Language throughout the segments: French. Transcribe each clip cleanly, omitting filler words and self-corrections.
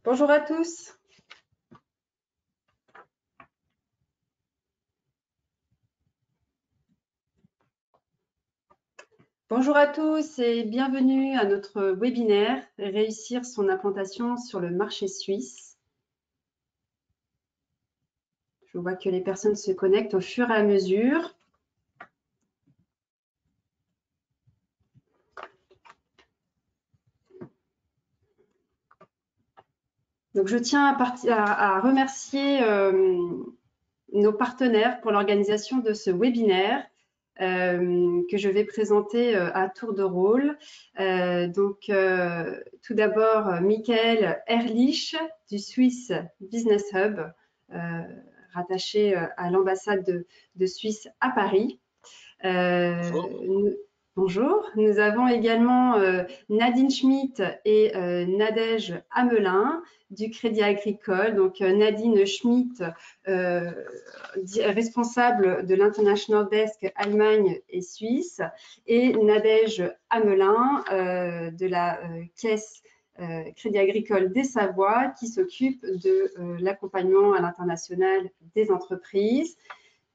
Bonjour à tous. Bonjour à tous et bienvenue à notre webinaire Réussir son implantation sur le marché suisse. Je vois que les personnes se connectent au fur et à mesure. Donc, je tiens à remercier nos partenaires pour l'organisation de ce webinaire que je vais présenter à tour de rôle. Tout d'abord, Michael Erlich du Swiss Business Hub, rattaché à l'ambassade de Suisse à Paris. Bonjour. Nous avons également Nadine Schmitt et Nadège Hamelin du Crédit Agricole. Donc Nadine Schmitt, responsable de l'International Desk Allemagne et Suisse, et Nadège Hamelin de la Caisse Crédit Agricole des Savoies qui s'occupe de l'accompagnement à l'international des entreprises.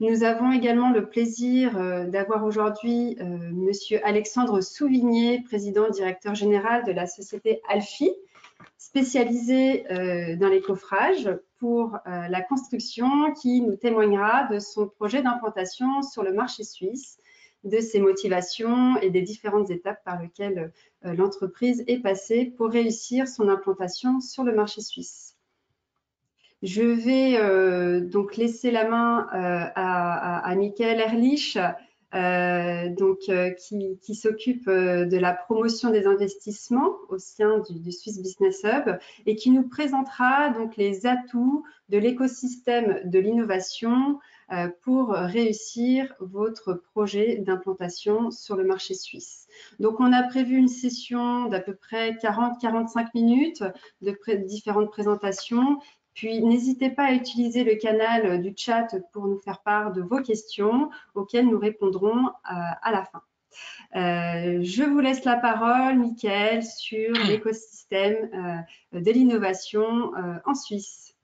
Nous avons également le plaisir d'avoir aujourd'hui Monsieur Alexandre Souvigné, président directeur général de la société Alfi, spécialisée dans les coffrages pour la construction, qui nous témoignera de son projet d'implantation sur le marché suisse, de ses motivations et des différentes étapes par lesquelles l'entreprise est passée pour réussir son implantation sur le marché suisse. Je vais donc laisser la main à Michael Erlich, qui s'occupe de la promotion des investissements au sein du Swiss Business Hub et qui nous présentera donc les atouts de l'écosystème de l'innovation pour réussir votre projet d'implantation sur le marché suisse. Donc, on a prévu une session d'à peu près 40-45 minutes de différentes présentations. Puis, n'hésitez pas à utiliser le canal du chat pour nous faire part de vos questions auxquelles nous répondrons à la fin. Je vous laisse la parole, Michael, sur l'écosystème de l'innovation en Suisse.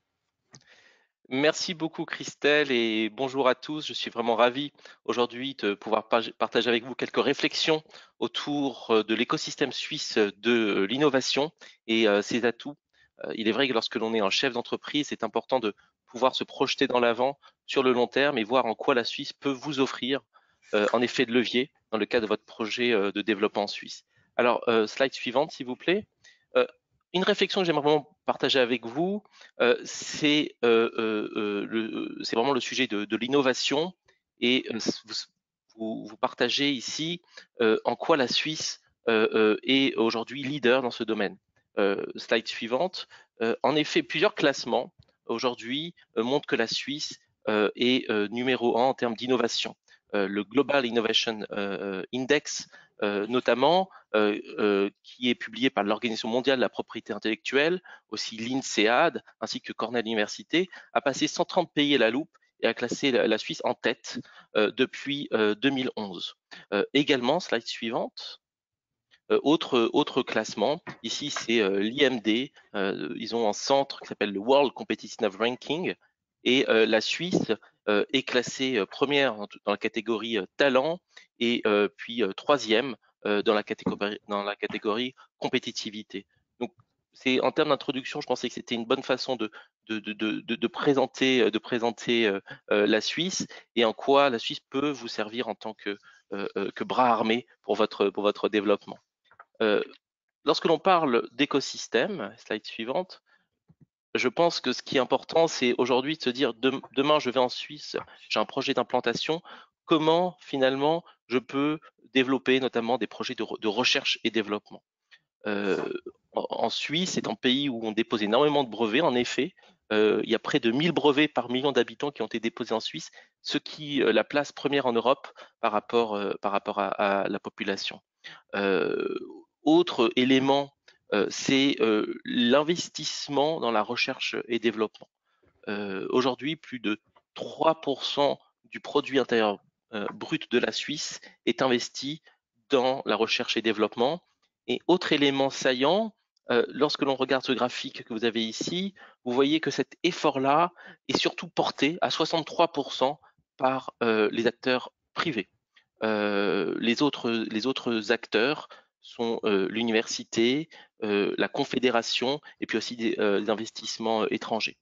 Merci beaucoup Christelle et bonjour à tous. Je suis vraiment ravi aujourd'hui de pouvoir partager avec vous quelques réflexions autour de l'écosystème suisse de l'innovation et ses atouts. Il est vrai que lorsque l'on est un chef d'entreprise, c'est important de pouvoir se projeter dans l'avant sur le long terme et voir en quoi la Suisse peut vous offrir en effet de levier dans le cadre de votre projet de développement en Suisse. Alors, slide suivante s'il vous plaît. Une réflexion que j'aimerais vraiment partager avec vous, c'est vraiment le sujet de l'innovation et vous partagez ici en quoi la Suisse est aujourd'hui leader dans ce domaine. Slide suivante. En effet, plusieurs classements aujourd'hui montrent que la Suisse est numéro 1 en termes d'innovation. Le Global Innovation Index notamment, qui est publié par l'Organisation mondiale de la propriété intellectuelle, aussi l'INSEAD, ainsi que Cornell Université, a passé 130 pays à la loupe et a classé la Suisse en tête depuis 2011. Également, slide suivante. Autre classement, ici c'est l'IMD, ils ont un centre qui s'appelle le World Competitive Ranking et la Suisse est classée première dans la catégorie talent et puis troisième dans la catégorie compétitivité. Donc c'est en termes d'introduction, je pensais que c'était une bonne façon de présenter la Suisse et en quoi la Suisse peut vous servir en tant que bras armé pour votre développement. Lorsque l'on parle d'écosystème, slide suivante, je pense que ce qui est important, c'est aujourd'hui de se dire demain je vais en Suisse, j'ai un projet d'implantation, comment finalement je peux développer notamment des projets de recherche et développement. En Suisse, c'est un pays où on dépose énormément de brevets, en effet. Il y a près de 1000 brevets par million d'habitants qui ont été déposés en Suisse, ce qui la place première en Europe par rapport à la population. Autre élément, c'est l'investissement dans la recherche et développement. Aujourd'hui, plus de 3% du produit intérieur brut de la Suisse est investi dans la recherche et développement. Et autre élément saillant, lorsque l'on regarde ce graphique que vous avez ici, vous voyez que cet effort-là est surtout porté à 63% par les acteurs privés. Les autres acteurs sont l'université, la confédération et puis aussi des investissements étrangers.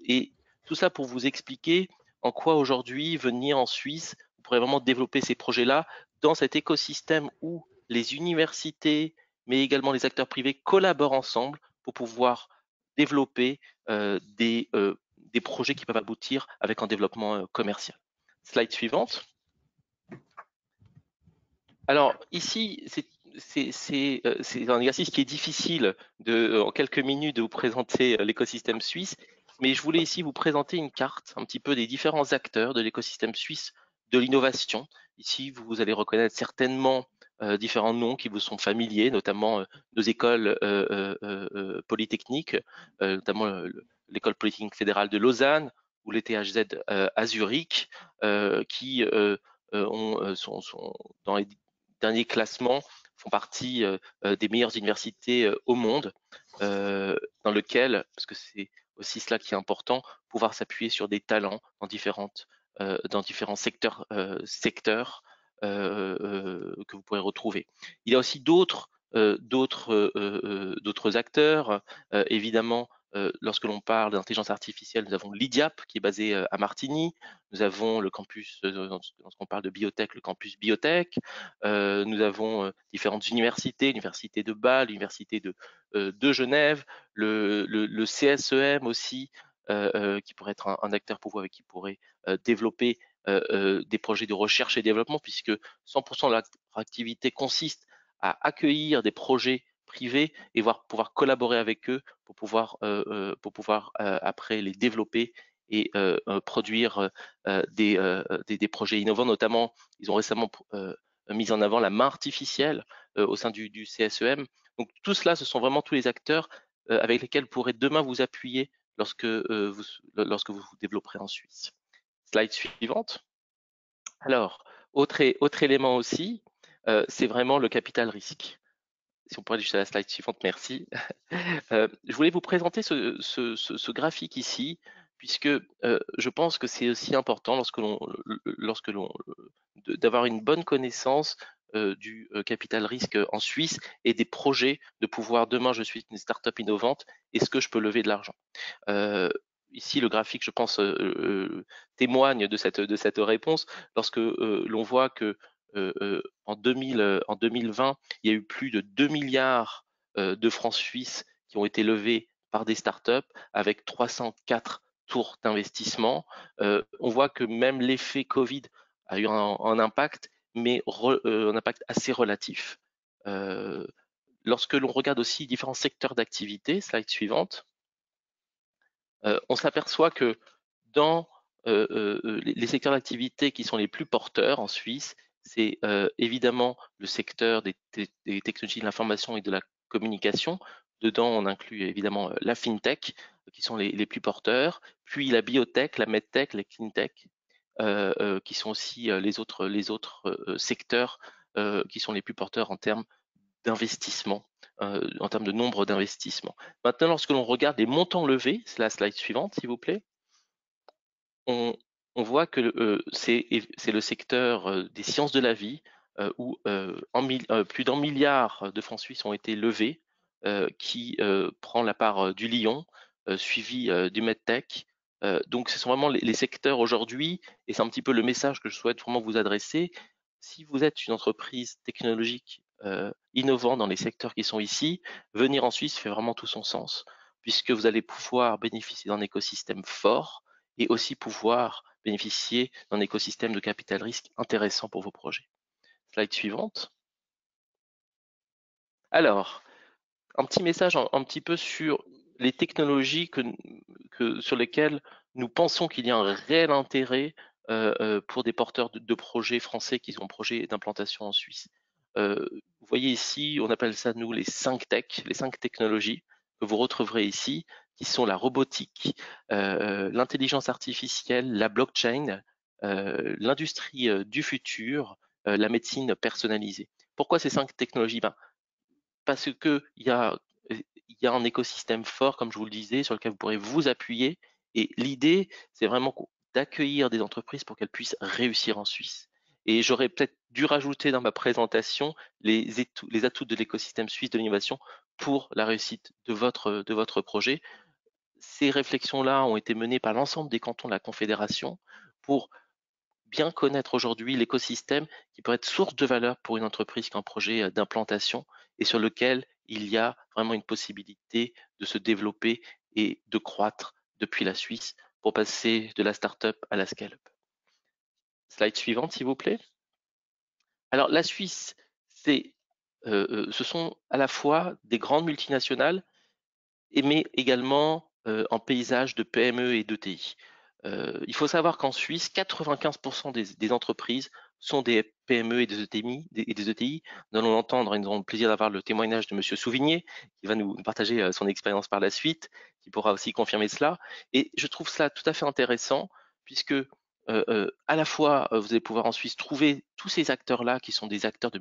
Et tout ça pour vous expliquer en quoi aujourd'hui venir en Suisse, vous pourrez vraiment développer ces projets-là dans cet écosystème où les universités, mais également les acteurs privés collaborent ensemble pour pouvoir développer des projets qui peuvent aboutir avec un développement commercial. Slide suivante. Alors ici, c'est un exercice qui est difficile en quelques minutes de vous présenter l'écosystème suisse, mais je voulais ici vous présenter une carte un petit peu des différents acteurs de l'écosystème suisse de l'innovation. Ici, vous allez reconnaître certainement différents noms qui vous sont familiers, notamment nos écoles polytechniques, notamment l'école polytechnique fédérale de Lausanne ou les THZ à Zurich, qui sont dans les derniers classements, font partie des meilleures universités au monde, dans lequel, parce que c'est aussi cela qui est important, pouvoir s'appuyer sur des talents dans différents secteurs que vous pourrez retrouver. Il y a aussi d'autres acteurs, évidemment. Lorsque l'on parle d'intelligence artificielle, nous avons l'IDIAP qui est basé à Martigny. Nous avons le campus, lorsqu'on parle de biotech, le campus biotech. Nous avons différentes universités, l'université de Bâle, l'université de Genève, le CSEM aussi, qui pourrait être un acteur pour vous avec qui pourrait développer des projets de recherche et développement, puisque 100% de leur activité consiste à accueillir des projets privés et pouvoir collaborer avec eux pour pouvoir après les développer et produire des projets innovants. Notamment, ils ont récemment mis en avant la main artificielle au sein du CSEM. Donc tout cela, ce sont vraiment tous les acteurs avec lesquels vous pourrez demain vous appuyer lorsque vous vous développerez en Suisse. Slide suivante. Alors, autre élément aussi, c'est vraiment le capital risque. Si on pourrait aller juste à la slide suivante, merci. Je voulais vous présenter ce graphique ici, puisque je pense que c'est aussi important d'avoir une bonne connaissance du capital risque en Suisse et des projets, de pouvoir demain je suis une start-up innovante, est-ce que je peux lever de l'argent? Ici, le graphique, je pense, témoigne de cette réponse lorsque l'on voit que en 2020, il y a eu plus de 2 milliards de francs suisses qui ont été levés par des startups avec 304 tours d'investissement. On voit que même l'effet Covid a eu un impact, mais un impact assez relatif. Lorsque l'on regarde aussi différents secteurs d'activité, slide suivante, on s'aperçoit que dans les secteurs d'activité qui sont les plus porteurs en Suisse, c'est évidemment le secteur des technologies de l'information et de la communication. Dedans, on inclut évidemment la fintech, qui sont les plus porteurs, puis la biotech, la medtech, la cleantech, qui sont aussi les autres secteurs qui sont les plus porteurs en termes d'investissement, en termes de nombre d'investissements. Maintenant, lorsque l'on regarde les montants levés, c'est la slide suivante, s'il vous plaît, on voit que c'est le secteur des sciences de la vie où plus d'1 milliard de francs suisses ont été levés, qui prend la part du Lion, suivi du MedTech. Donc, ce sont vraiment les secteurs aujourd'hui, et c'est un petit peu le message que je souhaite vraiment vous adresser. Si vous êtes une entreprise technologique innovante dans les secteurs qui sont ici, venir en Suisse fait vraiment tout son sens, puisque vous allez pouvoir bénéficier d'un écosystème fort, et aussi pouvoir bénéficier d'un écosystème de capital risque intéressant pour vos projets. Slide suivante. Alors, un petit message un petit peu sur les technologies sur lesquelles nous pensons qu'il y a un réel intérêt pour des porteurs de projets français qui ont projet d'implantation en Suisse. Vous voyez ici, on appelle ça nous les 5 tech, les 5 technologies que vous retrouverez ici, qui sont la robotique, l'intelligence artificielle, la blockchain, l'industrie du futur, la médecine personnalisée. Pourquoi ces 5 technologies? Parce qu'il y a il y a un écosystème fort, comme je vous le disais, sur lequel vous pourrez vous appuyer. Et l'idée, c'est vraiment d'accueillir des entreprises pour qu'elles puissent réussir en Suisse. Et j'aurais peut-être dû rajouter dans ma présentation les atouts de l'écosystème suisse de l'innovation pour la réussite de votre projet. Ces réflexions-là ont été menées par l'ensemble des cantons de la Confédération pour bien connaître aujourd'hui l'écosystème qui pourrait être source de valeur pour une entreprise qui a un projet d'implantation et sur lequel il y a vraiment une possibilité de se développer et de croître depuis la Suisse pour passer de la start-up à la scale-up. Slide suivante, s'il vous plaît. Alors, la Suisse, ce sont à la fois des grandes multinationales, mais également en paysage de PME et d'ETI. Il faut savoir qu'en Suisse, 95% des entreprises sont des PME et des ETI. Nous allons l'entendre et nous aurons le plaisir d'avoir le témoignage de M. Souvigné, qui va nous partager son expérience par la suite, qui pourra aussi confirmer cela. Et je trouve cela tout à fait intéressant, puisque à la fois, vous allez pouvoir en Suisse trouver tous ces acteurs-là, qui sont des acteurs de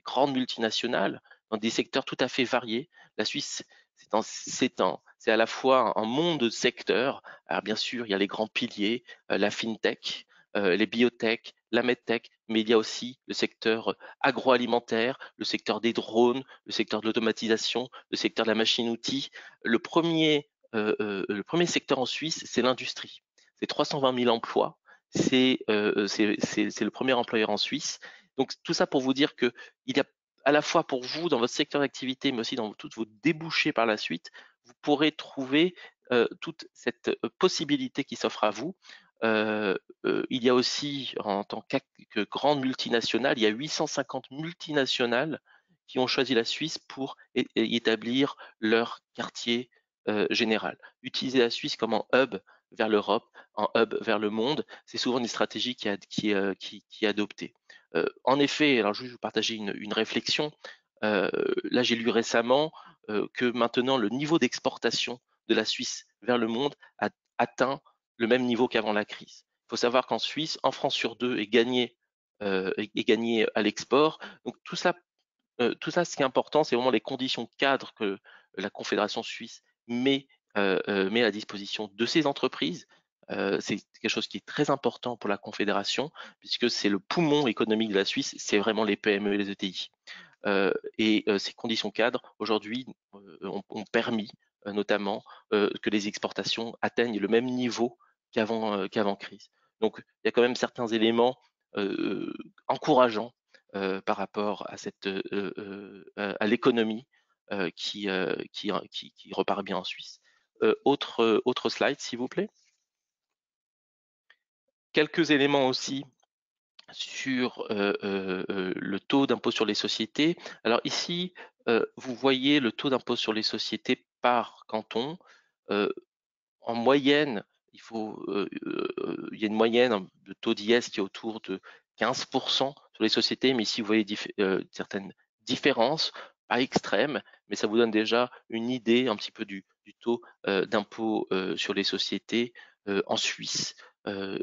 grandes multinationales, dans des secteurs tout à fait variés. La Suisse, c'est à la fois un monde de secteurs. Alors bien sûr, il y a les grands piliers, la fintech, les biotech, la medtech, mais il y a aussi le secteur agroalimentaire, le secteur des drones, le secteur de l'automatisation, le secteur de la machine-outil. Le premier secteur en Suisse, c'est l'industrie. C'est 320 000 emplois. C'est le premier employeur en Suisse. Donc tout ça pour vous dire que il y a à la fois pour vous dans votre secteur d'activité, mais aussi dans toutes vos débouchés par la suite, vous pourrez trouver toute cette possibilité qui s'offre à vous. Il y a aussi, en tant que grande multinationale, il y a 850 multinationales qui ont choisi la Suisse pour établir leur quartier général. Utiliser la Suisse comme un hub vers l'Europe, un hub vers le monde, c'est souvent une stratégie qui est adoptée. En effet, alors je vais vous partager une réflexion. Là, j'ai lu récemment que maintenant le niveau d'exportation de la Suisse vers le monde a atteint le même niveau qu'avant la crise. Il faut savoir qu'en Suisse, un franc sur deux est gagné à l'export. Donc tout ça, ce qui est important, c'est vraiment les conditions cadres que la Confédération suisse met à la disposition de ces entreprises. C'est quelque chose qui est très important pour la Confédération, puisque c'est le poumon économique de la Suisse, c'est vraiment les PME et les ETI. Ces conditions cadres, aujourd'hui, ont permis notamment que les exportations atteignent le même niveau qu'avant crise. Donc, il y a quand même certains éléments encourageants par rapport à l'économie qui repart bien en Suisse. Autre slide, s'il vous plaît. Quelques éléments aussi sur le taux d'impôt sur les sociétés. Alors ici, vous voyez le taux d'impôt sur les sociétés par canton. En moyenne, il y a une moyenne de taux d'IS qui est autour de 15% sur les sociétés, mais ici vous voyez certaines différences, pas extrêmes, mais ça vous donne déjà une idée un petit peu du taux d'impôt sur les sociétés en Suisse,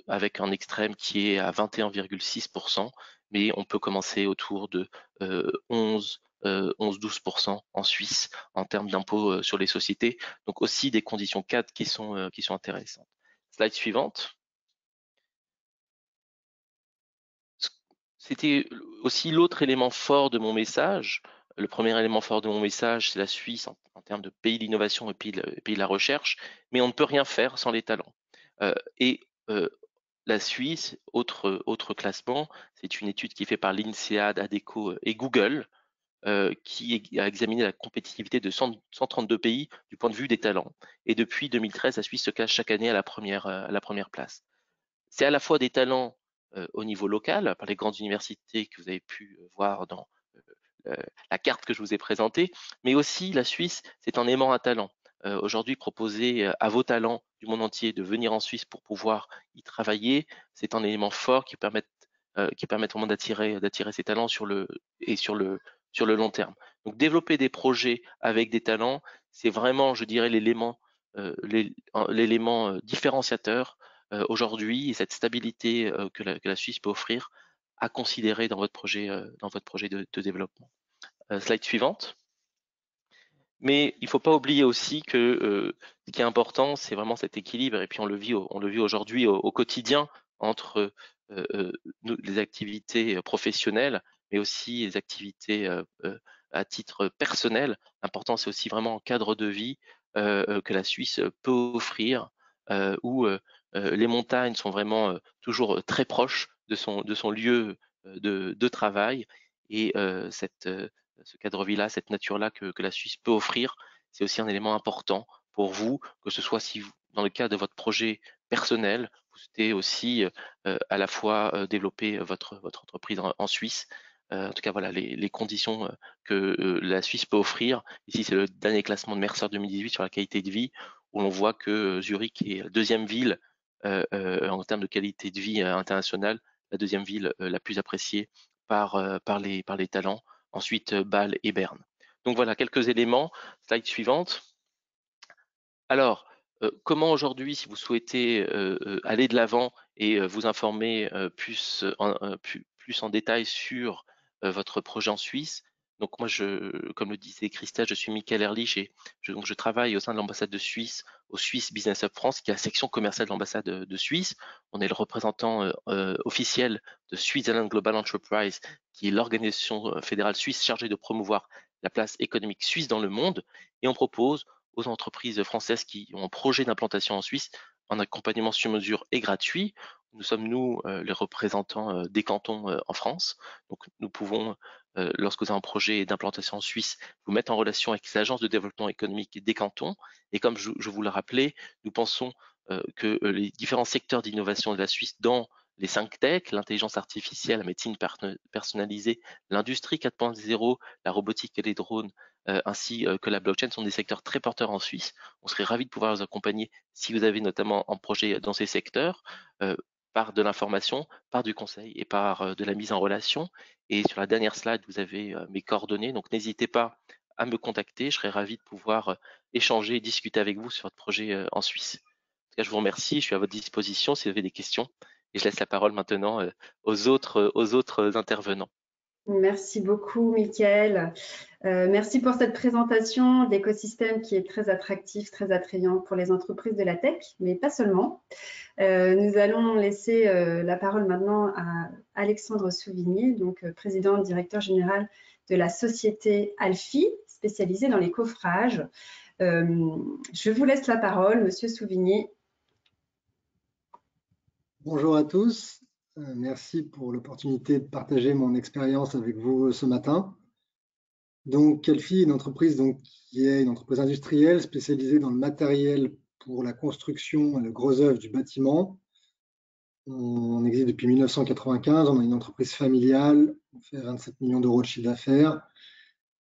avec un extrême qui est à 21,6%, mais on peut commencer autour de 11-12% en Suisse en termes d'impôt sur les sociétés. Donc aussi des conditions cadres qui sont intéressantes. Slide suivante. C'était aussi l'autre élément fort de mon message. Le premier élément fort de mon message, c'est la Suisse en termes de pays d'innovation et pays de la recherche, mais on ne peut rien faire sans les talents. La Suisse, autre classement, c'est une étude qui est faite par l'INSEAD, ADECO et Google, qui a examiné la compétitivité de 132 pays du point de vue des talents. Et depuis 2013, la Suisse se classe chaque année à la première place. C'est à la fois des talents au niveau local, par les grandes universités que vous avez pu voir dans la carte que je vous ai présentée, mais aussi la Suisse, c'est un aimant à talent. Aujourd'hui, proposer à vos talents du monde entier de venir en Suisse pour pouvoir y travailler, c'est un élément fort qui permet vraiment d'attirer ces talents sur le long terme. Donc développer des projets avec des talents, c'est vraiment, je dirais, l'élément différenciateur aujourd'hui, et cette stabilité que la Suisse peut offrir à considérer dans votre projet de développement. Slide suivante. Mais il ne faut pas oublier aussi que ce qui est important, c'est vraiment cet équilibre. Et puis on le vit aujourd'hui au quotidien entre les activités professionnelles, mais aussi les activités à titre personnel. L'important, c'est aussi vraiment un cadre de vie que la Suisse peut offrir, où les montagnes sont vraiment toujours très proches de son lieu de travail. Et ce cadre de vie-là, cette nature-là que la Suisse peut offrir, c'est aussi un élément important pour vous, que ce soit si dans le cadre de votre projet personnel, vous souhaitez aussi à la fois développer votre entreprise en Suisse. En tout cas, voilà les conditions que la Suisse peut offrir. Ici, c'est le dernier classement de Mercer 2018 sur la qualité de vie, où l'on voit que Zurich est la deuxième ville en termes de qualité de vie internationale, la deuxième ville la plus appréciée par les talents. Ensuite, Bâle et Berne. Donc voilà, quelques éléments. Slide suivante. Alors, comment aujourd'hui, si vous souhaitez aller de l'avant et vous informer plus en détail sur votre projet en Suisse. Donc moi, comme le disait Christelle, je suis Michael Erlich et je travaille au sein de l'ambassade de Suisse, au Swiss Business Hub France, qui est la section commerciale de l'ambassade de Suisse. On est le représentant officiel de Switzerland Global Enterprise, qui est l'organisation fédérale suisse chargée de promouvoir la place économique suisse dans le monde. Et on propose aux entreprises françaises qui ont un projet d'implantation en Suisse un accompagnement sur mesure et gratuit. Nous sommes, nous, les représentants des cantons en France. Donc, nous pouvons, lorsque vous avez un projet d'implantation en Suisse, vous mettre en relation avec les agences de développement économique des cantons. Et comme je vous l'ai rappelé, nous pensons que les différents secteurs d'innovation de la Suisse dans les 5 tech, l'intelligence artificielle, la médecine personnalisée, l'industrie 4.0, la robotique et les drones, ainsi que la blockchain sont des secteurs très porteurs en Suisse. On serait ravis de pouvoir vous accompagner si vous avez notamment un projet dans ces secteurs, par de l'information, par du conseil et par de la mise en relation. Et sur la dernière slide, vous avez mes coordonnées, donc n'hésitez pas à me contacter. Je serais ravi de pouvoir échanger et discuter avec vous sur votre projet en Suisse. En tout cas, je vous remercie, je suis à votre disposition si vous avez des questions. Et je laisse la parole maintenant aux autres intervenants. Merci beaucoup, Mickaël. Merci pour cette présentation d'écosystème qui est très attractif, très attrayant pour les entreprises de la tech, mais pas seulement. Nous allons laisser la parole maintenant à Alexandre Souvigny, donc président directeur général de la société Alfi, spécialisée dans les coffrages. Je vous laisse la parole, Monsieur Souvigny. Bonjour à tous. Merci pour l'opportunité de partager mon expérience avec vous ce matin. Donc, Alfi est une entreprise qui est une entreprise industrielle spécialisée dans le matériel pour la construction et le gros œuvre du bâtiment. On existe depuis 1995, on est une entreprise familiale, on fait 27 millions d'euros de chiffre d'affaires,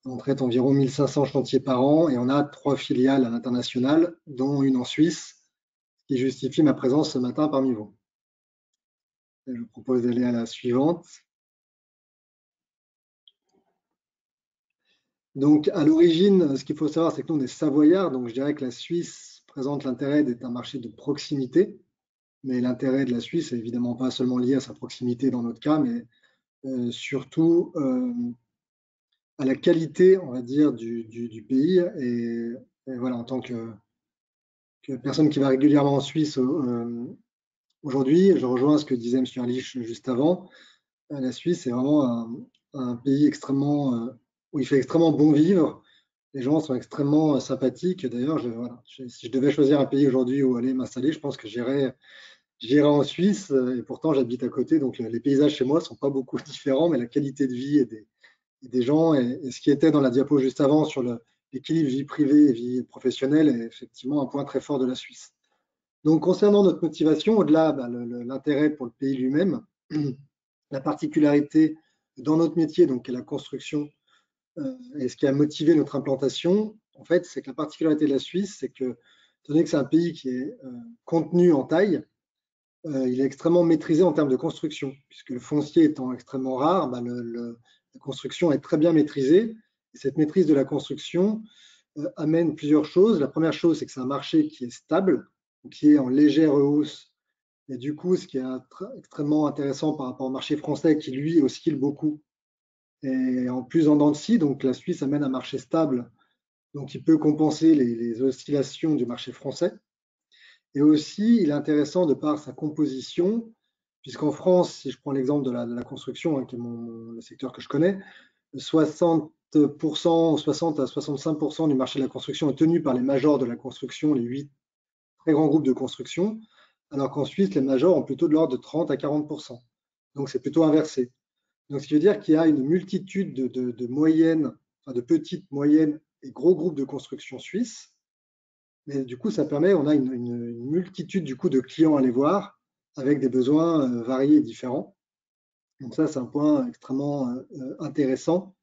on traite environ 1500 chantiers par an et on a 3 filiales à l'international, dont une en Suisse, qui justifie ma présence ce matin parmi vous. Je vous propose d'aller à la suivante. Donc, à l'origine, ce qu'il faut savoir, c'est que nous, on est savoyards, donc je dirais que la Suisse présente l'intérêt d'être un marché de proximité, mais l'intérêt de la Suisse est évidemment pas seulement lié à sa proximité dans notre cas, mais surtout à la qualité, on va dire, du pays. Et voilà, en tant que personne qui va régulièrement en Suisse aujourd'hui, je rejoins ce que disait M. Erlich juste avant. La Suisse est vraiment un pays extrêmement, où il fait extrêmement bon vivre. Les gens sont extrêmement sympathiques. D'ailleurs, si je devais choisir un pays aujourd'hui où aller m'installer, je pense que j'irais en Suisse. Et pourtant, j'habite à côté, donc les paysages chez moi ne sont pas beaucoup différents, mais la qualité de vie et des gens, et ce qui était dans la diapo juste avant sur l'équilibre vie privée et vie professionnelle est effectivement un point très fort de la Suisse. Donc, concernant notre motivation, au-delà de l'intérêt pour le pays lui-même, la particularité dans notre métier, donc qui est la construction, et ce qui a motivé notre implantation, en fait, c'est que la particularité de la Suisse, c'est que, étant donné que c'est un pays qui est contenu en taille, il est extrêmement maîtrisé en termes de construction, puisque le foncier étant extrêmement rare, la construction est très bien maîtrisée. Et cette maîtrise de la construction amène plusieurs choses. La première chose, c'est que c'est un marché qui est stable, qui est en légère hausse. Et du coup, ce qui est extrêmement intéressant par rapport au marché français, qui lui oscille beaucoup, et en plus en dents de scie, donc la Suisse amène un marché stable Donc, il peut compenser les oscillations du marché français. Et aussi, il est intéressant de par sa composition, puisqu'en France, si je prends l'exemple de la construction, hein, qui est le secteur que je connais, 60 à 65% du marché de la construction est tenu par les majors de la construction, les 8 très grands groupes de construction, alors qu'en Suisse, les majors ont plutôt de l'ordre de 30 à 40%. Donc, c'est plutôt inversé. Donc, ce qui veut dire qu'il y a une multitude de moyennes, enfin de petites, moyennes et gros groupes de construction suisses. Mais du coup, ça permet, on a une multitude du coup, de clients à aller voir avec des besoins variés et différents. Donc ça, c'est un point extrêmement intéressant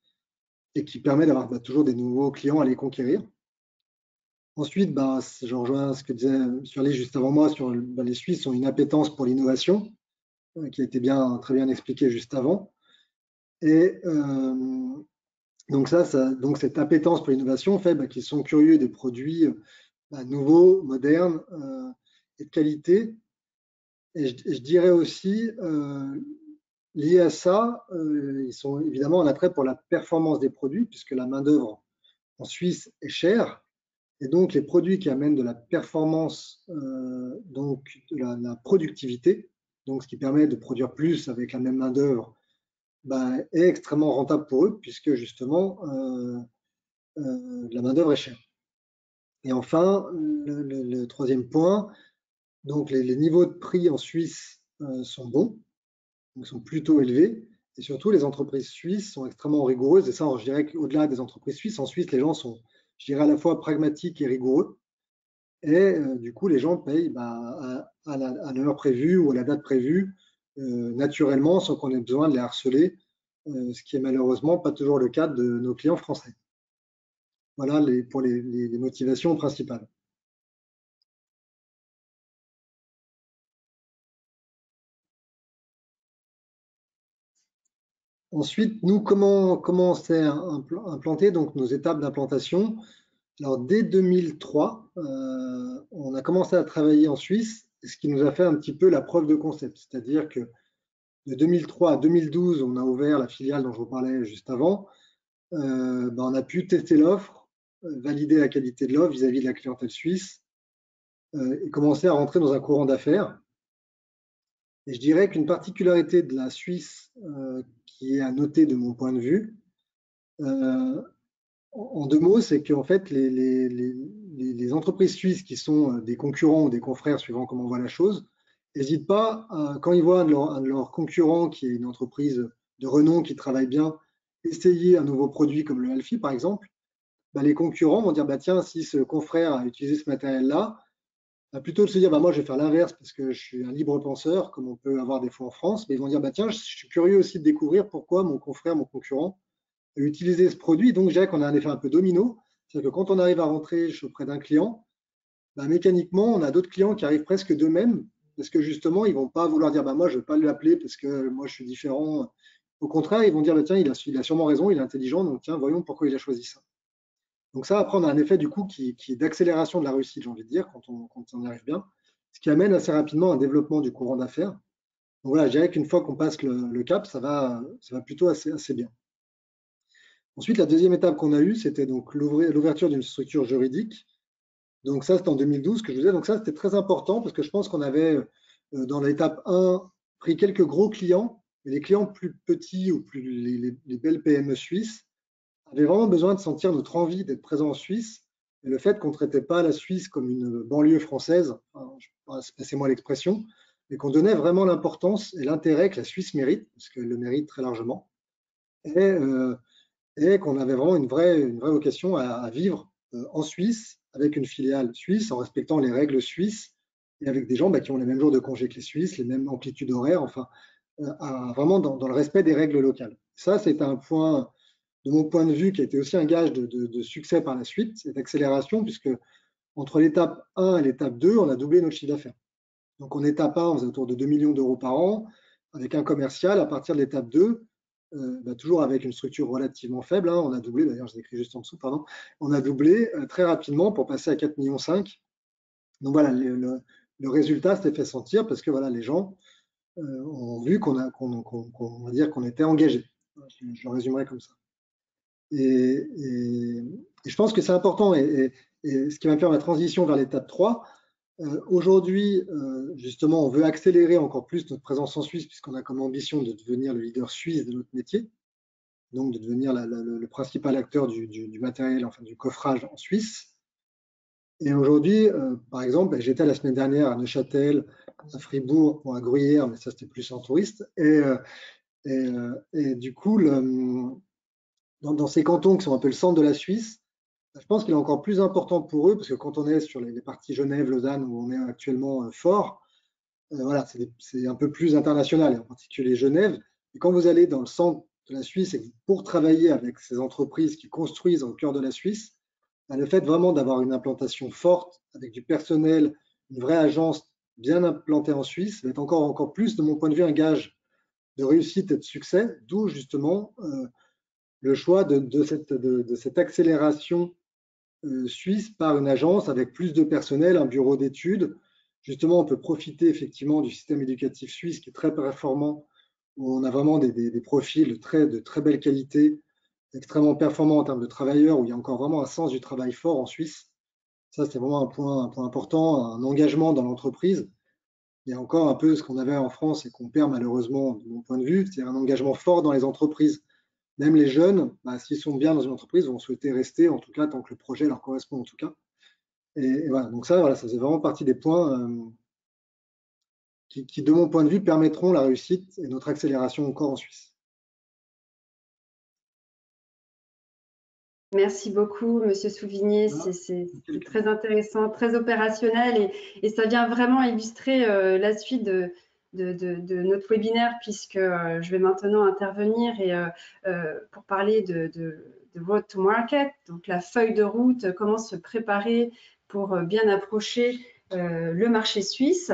et qui permet d'avoir toujours des nouveaux clients à les conquérir. Ensuite, je rejoins ce que disait Surly juste avant moi, sur les Suisses ont une appétence pour l'innovation, qui a été très bien expliqué juste avant. Et donc cette appétence pour l'innovation fait qu'ils sont curieux des produits nouveaux, modernes et de qualité. Et je dirais aussi, lié à ça, ils sont évidemment en attrait pour la performance des produits, puisque la main-d'œuvre en Suisse est chère. Et donc, les produits qui amènent de la performance, donc de la productivité, donc ce qui permet de produire plus avec la même main-d'œuvre, est extrêmement rentable pour eux, puisque justement, la main-d'œuvre est chère. Et enfin, le troisième point, donc les niveaux de prix en Suisse sont bons, donc sont plutôt élevés. Et surtout, les entreprises suisses sont extrêmement rigoureuses. Et ça, je dirais qu'au-delà des entreprises suisses, en Suisse, les gens sont, je dirais, à la fois pragmatiques et rigoureux. Et du coup, les gens payent à l'heure prévue ou à la date prévue, naturellement, sans qu'on ait besoin de les harceler, ce qui est malheureusement pas toujours le cas de nos clients français. Voilà pour les motivations principales. Ensuite, nous, comment on s'est implanté, donc nos étapes d'implantation. Alors, dès 2003, on a commencé à travailler en Suisse, ce qui nous a fait un petit peu la preuve de concept. C'est-à-dire que de 2003 à 2012, on a ouvert la filiale dont je vous parlais juste avant. On a pu tester l'offre, valider la qualité de l'offre vis-à-vis de la clientèle suisse et commencer à rentrer dans un courant d'affaires. Et je dirais qu'une particularité de la Suisse qui est à noter de mon point de vue, en deux mots, c'est qu'en fait, les entreprises suisses qui sont des concurrents ou des confrères, suivant comment on voit la chose, n'hésitent pas, quand ils voient un de leurs concurrents qui est une entreprise de renom qui travaille bien, essayer un nouveau produit comme le Alfie, par exemple, les concurrents vont dire, tiens, si ce confrère a utilisé ce matériel-là, plutôt de se dire, moi, je vais faire l'inverse parce que je suis un libre penseur, comme on peut avoir des fois en France, mais ils vont dire, tiens, je suis curieux aussi de découvrir pourquoi mon confrère, mon concurrent, utiliser ce produit. Donc, je dirais qu'on a un effet un peu domino. C'est-à-dire que quand on arrive à rentrer auprès d'un client, mécaniquement, on a d'autres clients qui arrivent presque d'eux-mêmes, parce que justement, ils ne vont pas vouloir dire moi, je ne vais pas l'appeler parce que moi, je suis différent. Au contraire, ils vont dire tiens, il a sûrement raison, il est intelligent, donc tiens, voyons pourquoi il a choisi ça. Donc, ça, après, on a un effet du coup qui est d'accélération de la réussite, j'ai envie de dire, quand on y arrive bien, ce qui amène assez rapidement un développement du courant d'affaires. Donc, voilà, je dirais qu'une fois qu'on passe le cap, ça va plutôt assez bien. Ensuite, la deuxième étape qu'on a eue, c'était donc l'ouverture d'une structure juridique. Donc ça, c'était en 2012 que je vous disais. Donc ça, c'était très important parce que je pense qu'on avait, dans l'étape 1, pris quelques gros clients, mais les clients plus petits ou plus les belles PME suisses avaient vraiment besoin de sentir notre envie d'être présent en Suisse et le fait qu'on ne traitait pas la Suisse comme une banlieue française, passez-moi l'expression, mais qu'on donnait vraiment l'importance et l'intérêt que la Suisse mérite, parce qu'elle le mérite très largement. Et qu'on avait vraiment une vraie vocation à vivre en Suisse, avec une filiale suisse, en respectant les règles suisses, et avec des gens qui ont les mêmes jours de congé que les Suisses, les mêmes amplitudes horaires, enfin, vraiment dans le respect des règles locales. Ça, c'est un point, de mon point de vue, qui a été aussi un gage de succès par la suite, cette accélération, puisque entre l'étape 1 et l'étape 2, on a doublé notre chiffre d'affaires. Donc, en étape 1, on faisait autour de 2 millions d'euros par an, avec un commercial. À partir de l'étape 2, toujours avec une structure relativement faible, on a doublé, d'ailleurs je l'ai écrit juste en dessous, pardon, on a doublé très rapidement pour passer à 4,5 millions. Donc voilà, le résultat s'était fait sentir parce que voilà, les gens ont vu qu'on va dire qu'on était engagé. Je le résumerai comme ça. Et je pense que c'est important, et ce qui va me faire ma transition vers l'étape 3. Aujourd'hui, justement, on veut accélérer encore plus notre présence en Suisse, puisqu'on a comme ambition de devenir le leader suisse de notre métier, donc de devenir le principal acteur du matériel, enfin du coffrage en Suisse. Et aujourd'hui, par exemple, j'étais la semaine dernière à Neuchâtel, à Fribourg, ou à Gruyère, mais ça c'était plus en touriste. Et du coup, dans ces cantons qui sont un peu le centre de la Suisse, je pense qu'il est encore plus important pour eux, parce que quand on est sur les parties Genève, Lausanne, où on est actuellement fort, voilà, c'est un peu plus international, et en particulier Genève. Et quand vous allez dans le centre de la Suisse, et pour travailler avec ces entreprises qui construisent au cœur de la Suisse, le fait vraiment d'avoir une implantation forte, avec du personnel, une vraie agence bien implantée en Suisse, va être encore plus, de mon point de vue, un gage de réussite et de succès, d'où justement le choix de cette accélération suisse par une agence avec plus de personnel, un bureau d'études. Justement, on peut profiter effectivement du système éducatif suisse qui est très performant, où on a vraiment des profils de très belle qualité, extrêmement performants en termes de travailleurs, où il y a encore vraiment un sens du travail fort en Suisse. Ça, c'est vraiment un point important, un engagement dans l'entreprise. Il y a encore un peu ce qu'on avait en France et qu'on perd malheureusement, de mon point de vue, c'est un engagement fort dans les entreprises. Même les jeunes, s'ils sont bien dans une entreprise, vont souhaiter rester, en tout cas, tant que le projet leur correspond en tout cas. Et voilà, donc ça, voilà, ça fait vraiment partie des points qui, de mon point de vue, permettront la réussite et notre accélération encore en Suisse. Merci beaucoup, Monsieur Souvigné. C'est très intéressant, très opérationnel, et ça vient vraiment illustrer la suite de notre webinaire, puisque je vais maintenant intervenir pour parler de Road to Market, donc la feuille de route, comment se préparer pour bien approcher le marché suisse.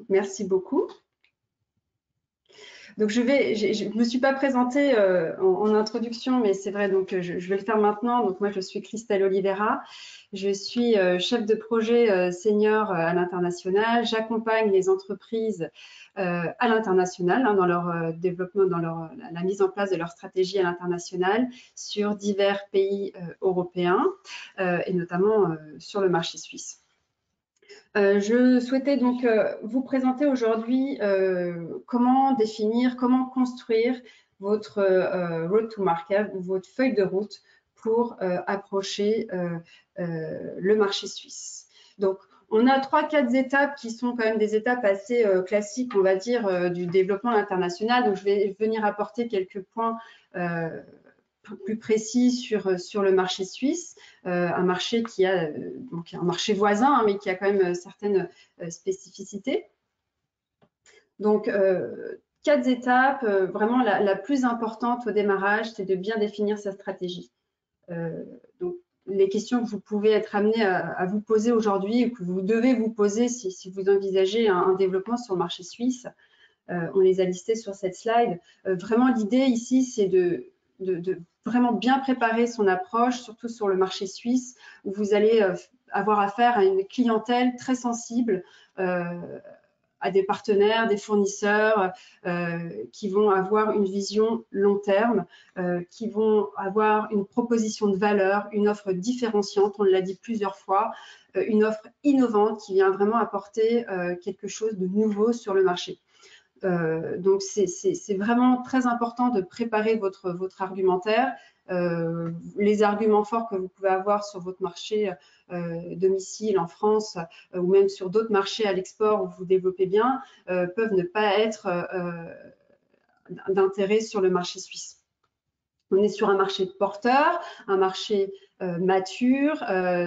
Merci beaucoup. Donc, je ne me suis pas présentée en introduction, mais c'est vrai, donc je vais le faire maintenant. Donc, moi, je suis Christelle Oliveira. Je suis chef de projet senior à l'international. J'accompagne les entreprises à l'international dans leur développement, dans la mise en place de leur stratégie à l'international sur divers pays européens et notamment sur le marché suisse. Je souhaitais donc vous présenter aujourd'hui comment définir, comment construire votre road to market, votre feuille de route pour approcher le marché suisse. Donc, on a 3-4 étapes qui sont quand même des étapes assez classiques, on va dire, du développement international. Donc, je vais venir apporter quelques points plus précis sur le marché suisse, un marché qui a donc un marché voisin, mais qui a quand même certaines spécificités. Donc, 4 étapes, vraiment la plus importante au démarrage, c'est de bien définir sa stratégie. Donc, les questions que vous pouvez être amené à vous poser aujourd'hui, ou que vous devez vous poser si vous envisagez un développement sur le marché suisse, on les a listées sur cette slide. Vraiment, l'idée ici, c'est de vraiment bien préparer son approche, surtout sur le marché suisse, où vous allez avoir affaire à une clientèle très sensible, à des partenaires, des fournisseurs qui vont avoir une vision long terme, qui vont avoir une proposition de valeur, une offre différenciante, on l'a dit plusieurs fois, une offre innovante qui vient vraiment apporter quelque chose de nouveau sur le marché. Donc, c'est vraiment très important de préparer votre argumentaire. Les arguments forts que vous pouvez avoir sur votre marché domicile en France ou même sur d'autres marchés à l'export où vous développez bien peuvent ne pas être d'intérêt sur le marché suisse. On est sur un marché porteur, un marché mature,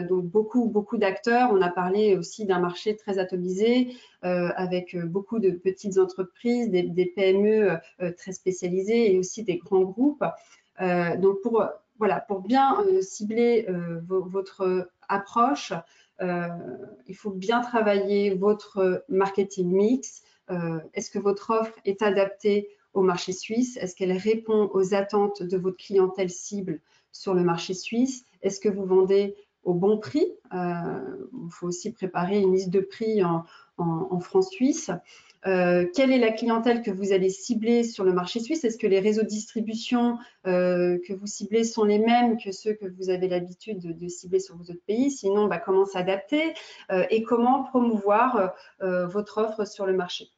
donc beaucoup d'acteurs. On a parlé aussi d'un marché très atomisé avec beaucoup de petites entreprises, des PME très spécialisées et aussi des grands groupes. Donc pour bien cibler votre approche, il faut bien travailler votre marketing mix. Est-ce que votre offre est adaptée au marché suisse? Est-ce qu'elle répond aux attentes de votre clientèle cible sur le marché suisse? Est-ce que vous vendez au bon prix? Il faut aussi préparer une liste de prix en francs suisses. quelle est la clientèle que vous allez cibler sur le marché suisse? Est-ce que les réseaux de distribution que vous ciblez sont les mêmes que ceux que vous avez l'habitude de cibler sur vos autres pays? Sinon, comment s'adapter et comment promouvoir votre offre sur le marché?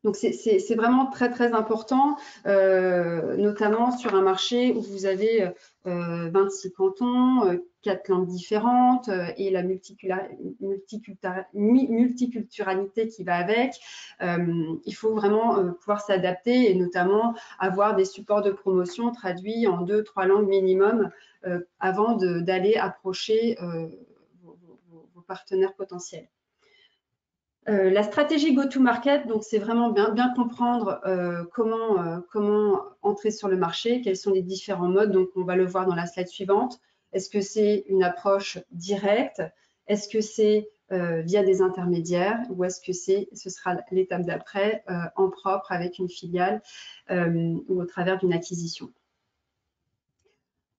Donc, c'est vraiment très, très important, notamment sur un marché où vous avez 26 cantons, 4 langues différentes et la multiculturalité qui va avec. Il faut vraiment pouvoir s'adapter et notamment avoir des supports de promotion traduits en 2-3 langues minimum avant d'aller approcher vos partenaires potentiels. La stratégie go-to-market, donc c'est vraiment bien comprendre comment entrer sur le marché, quels sont les différents modes. Donc on va le voir dans la slide suivante. Est-ce que c'est une approche directe? Est-ce que c'est via des intermédiaires ou est-ce que ce sera l'étape d'après en propre avec une filiale ou au travers d'une acquisition?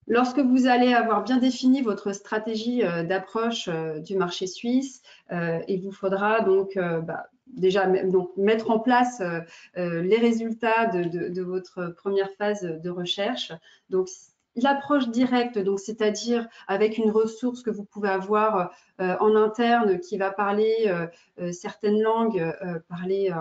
Lorsque vous allez avoir bien défini votre stratégie d'approche du marché suisse, il vous faudra donc déjà mettre en place les résultats de votre première phase de recherche. Donc, l'approche directe, donc c'est-à-dire avec une ressource que vous pouvez avoir en interne qui va parler certaines langues, parler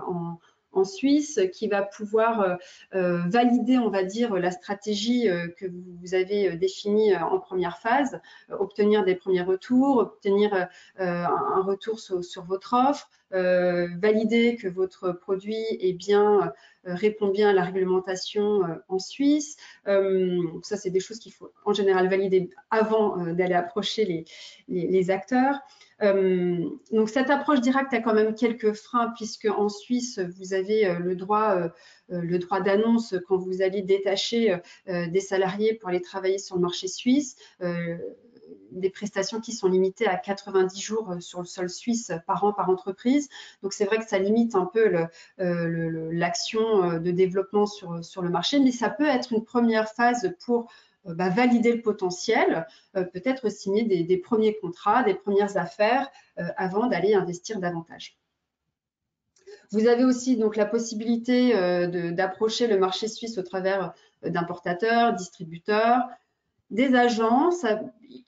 en Suisse, qui va pouvoir valider, on va dire, la stratégie que vous avez définie en première phase, obtenir des premiers retours, obtenir un retour sur votre offre, valider que votre produit répond bien à la réglementation en Suisse. Ça, c'est des choses qu'il faut en général valider avant d'aller approcher les acteurs. Donc cette approche directe a quand même quelques freins puisque en Suisse vous avez le droit d'annonce quand vous allez détacher des salariés pour aller travailler sur le marché suisse, des prestations qui sont limitées à 90 jours sur le sol suisse par an par entreprise. Donc c'est vrai que ça limite un peu l'action de développement sur le marché, mais ça peut être une première phase pour valider le potentiel, peut-être signer des premiers contrats, des premières affaires avant d'aller investir davantage. Vous avez aussi donc la possibilité d'approcher le marché suisse au travers d'importateurs, distributeurs, des agents.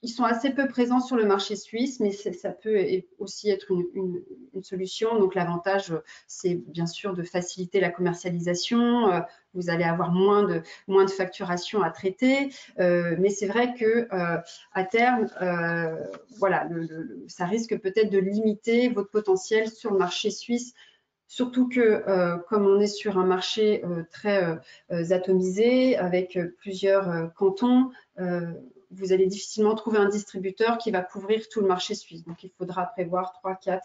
Ils sont assez peu présents sur le marché suisse, mais ça peut aussi être une solution. Donc l'avantage, c'est bien sûr de faciliter la commercialisation. Vous allez avoir moins de facturation à traiter, mais c'est vrai que à terme, voilà, ça risque peut-être de limiter votre potentiel sur le marché suisse. Surtout que, comme on est sur un marché très atomisé, avec plusieurs cantons, vous allez difficilement trouver un distributeur qui va couvrir tout le marché suisse. Donc, il faudra prévoir 3-4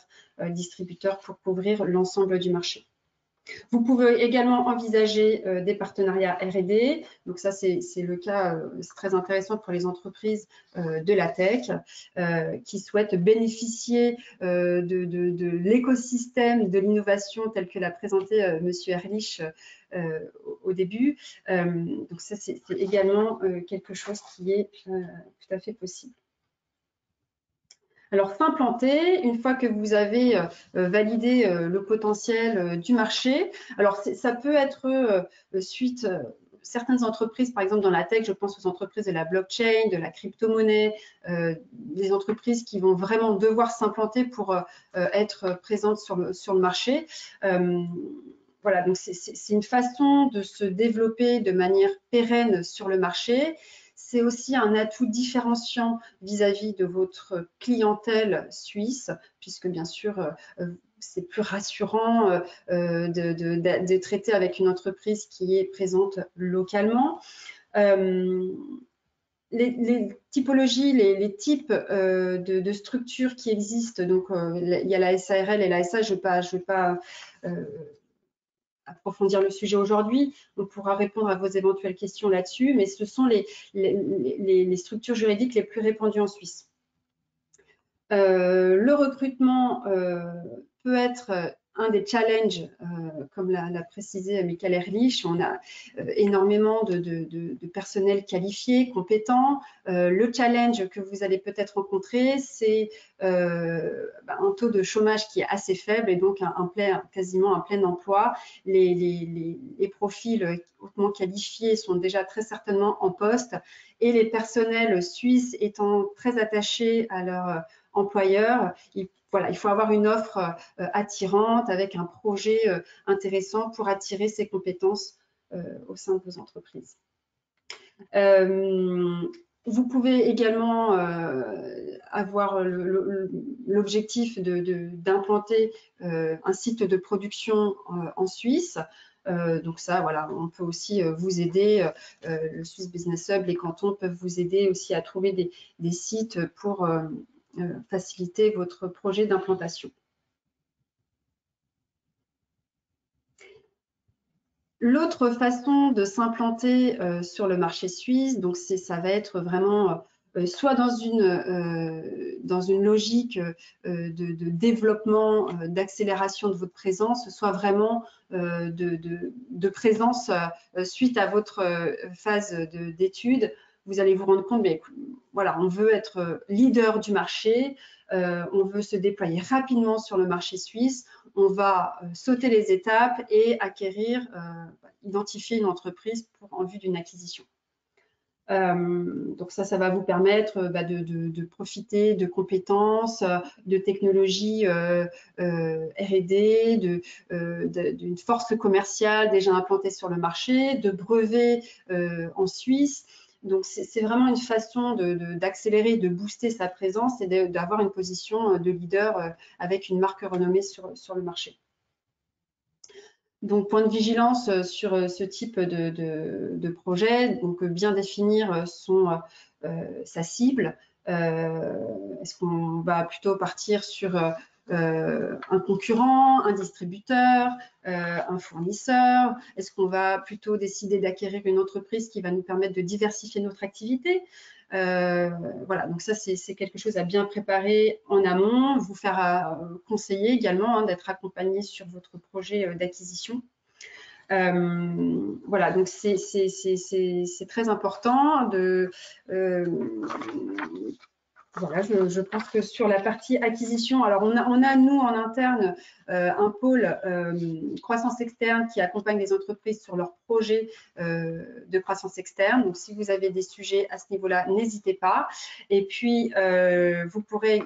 distributeurs pour couvrir l'ensemble du marché. Vous pouvez également envisager des partenariats R&D. Donc ça, c'est le cas, c'est très intéressant pour les entreprises de la tech qui souhaitent bénéficier de l'écosystème de l'innovation tel que l'a présenté Monsieur Ehrlich au début. Donc ça, c'est également quelque chose qui est tout à fait possible. Alors, s'implanter, une fois que vous avez validé le potentiel du marché, alors ça peut être suite certaines entreprises, par exemple dans la tech, je pense aux entreprises de la blockchain, de la crypto-monnaie, des entreprises qui vont vraiment devoir s'implanter pour être présentes sur le marché. Voilà, donc c'est une façon de se développer de manière pérenne sur le marché. C'est aussi un atout différenciant vis-à-vis de votre clientèle suisse, puisque bien sûr, c'est plus rassurant de traiter avec une entreprise qui est présente localement. Les typologies, les types de structures qui existent, donc il y a la SARL et la SA, je ne vais pas approfondir le sujet aujourd'hui, on pourra répondre à vos éventuelles questions là-dessus, mais ce sont les structures juridiques les plus répandues en Suisse. Le recrutement peut être un des challenges, comme l'a précisé Michael Ehrlich, on a énormément de personnel qualifié, compétent. Le challenge que vous allez peut-être rencontrer, c'est un taux de chômage qui est assez faible et donc quasiment un plein emploi. Les profils hautement qualifiés sont déjà très certainement en poste et les personnels suisses étant très attachés à leur employeur, il faut avoir une offre attirante avec un projet intéressant pour attirer ces compétences au sein de vos entreprises. Vous pouvez également avoir l'objectif d'implanter un site de production en Suisse. Donc ça, voilà, on peut aussi vous aider. Le Swiss Business Hub, les cantons peuvent vous aider aussi à trouver des sites pour faciliter votre projet d'implantation. L'autre façon de s'implanter sur le marché suisse, donc ça va être vraiment soit dans une logique de développement, d'accélération de votre présence, soit vraiment de présence suite à votre phase d'études. Vous allez vous rendre compte, mais voilà, on veut être leader du marché, on veut se déployer rapidement sur le marché suisse, on va sauter les étapes et identifier une entreprise en vue d'une acquisition. Donc ça va vous permettre de profiter de compétences, de technologies R&D, d'une force commerciale déjà implantée sur le marché, de brevets en Suisse. Donc c'est vraiment une façon d'accélérer, de booster sa présence et d'avoir une position de leader avec une marque renommée sur le marché. Donc, point de vigilance sur ce type de projet, donc bien définir sa cible. Est-ce qu'on va plutôt partir sur un concurrent, un distributeur, un fournisseur? Est-ce qu'on va plutôt décider d'acquérir une entreprise qui va nous permettre de diversifier notre activité? Voilà, donc ça, c'est quelque chose à bien préparer en amont, vous faire conseiller également d'être accompagné sur votre projet d'acquisition. Voilà, donc c'est très important voilà, je pense que sur la partie acquisition, alors on a nous en interne un pôle croissance externe qui accompagne les entreprises sur leurs projets de croissance externe. Donc si vous avez des sujets à ce niveau-là, n'hésitez pas. Et puis vous pourrez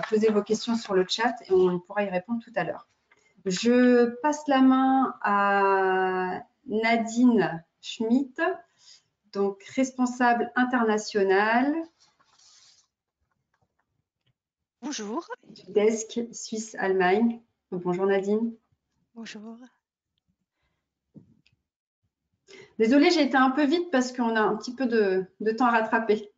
poser vos questions sur le chat et on pourra y répondre tout à l'heure. Je passe la main à Nadine Schmidt, donc responsable internationale. Bonjour. Desk Suisse-Allemagne. Bonjour Nadine. Bonjour. Désolée, j'ai été un peu vite parce qu'on a un petit peu de temps à rattraper.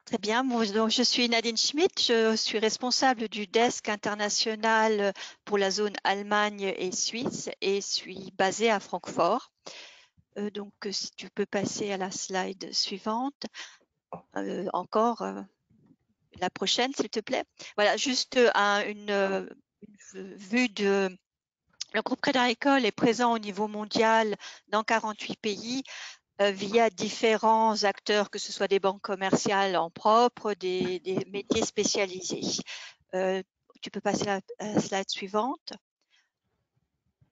Très bien. Donc, je suis Nadine Schmidt. Je suis responsable du desk international pour la zone Allemagne et Suisse et suis basée à Francfort. Donc, si tu peux passer à la slide suivante. Encore la prochaine, s'il te plaît. Voilà, juste une vue de... Le groupe Crédit Agricole est présent au niveau mondial dans 48 pays via différents acteurs, que ce soit des banques commerciales en propre, des métiers spécialisés. Tu peux passer à la slide suivante.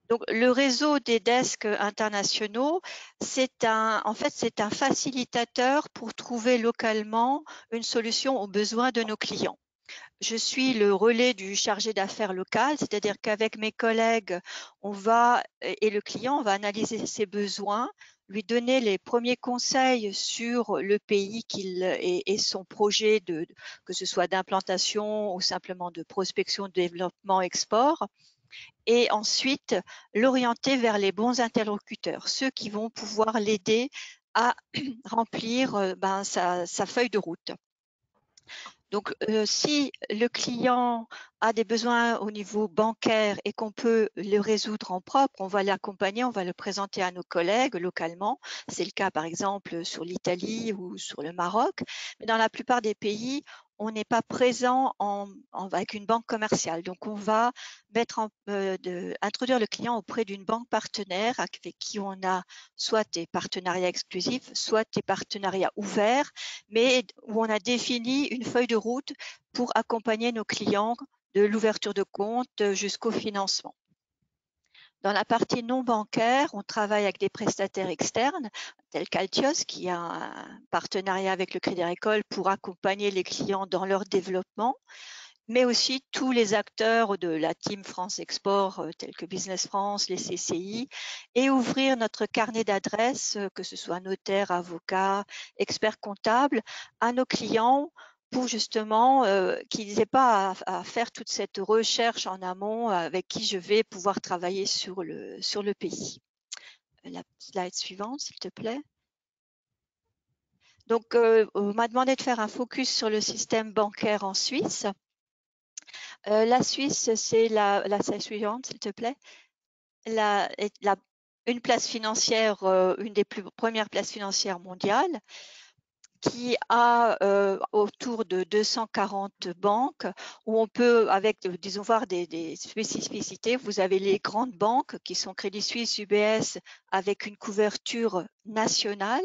Donc, le réseau des desks internationaux, en fait, c'est un facilitateur pour trouver localement une solution aux besoins de nos clients. Je suis le relais du chargé d'affaires local, c'est-à-dire qu'avec mes collègues, et le client, on va analyser ses besoins, lui donner les premiers conseils sur le pays et son projet, que ce soit d'implantation ou simplement de prospection, de développement, export, et ensuite l'orienter vers les bons interlocuteurs, ceux qui vont pouvoir l'aider à remplir sa feuille de route. Donc, si le client a des besoins au niveau bancaire et qu'on peut le résoudre en propre, on va l'accompagner, on va le présenter à nos collègues localement. C'est le cas par exemple sur l'Italie ou sur le Maroc. Mais dans la plupart des pays, on n'est pas présent avec une banque commerciale. Donc, on va introduire le client auprès d'une banque partenaire avec qui on a soit des partenariats exclusifs, soit des partenariats ouverts, mais où on a défini une feuille de route pour accompagner nos clients de l'ouverture de compte jusqu'au financement. Dans la partie non bancaire, on travaille avec des prestataires externes, tels qu'Altios, qui a un partenariat avec le Crédit Agricole pour accompagner les clients dans leur développement, mais aussi tous les acteurs de la Team France Export, tels que Business France, les CCI, et ouvrir notre carnet d'adresses, que ce soit notaire, avocat, expert comptable, à nos clients pour justement qu'ils n'aient pas à faire toute cette recherche en amont avec qui je vais pouvoir travailler sur le pays. La slide suivante, s'il te plaît. Donc, on m'a demandé de faire un focus sur le système bancaire en Suisse. La Suisse, c'est la slide suivante, s'il te plaît. Une place financière, une des plus premières places financières mondiales, qui a autour de 240 banques où on peut, avec, disons, voir des spécificités. Vous avez les grandes banques qui sont Crédit Suisse, UBS, avec une couverture nationale,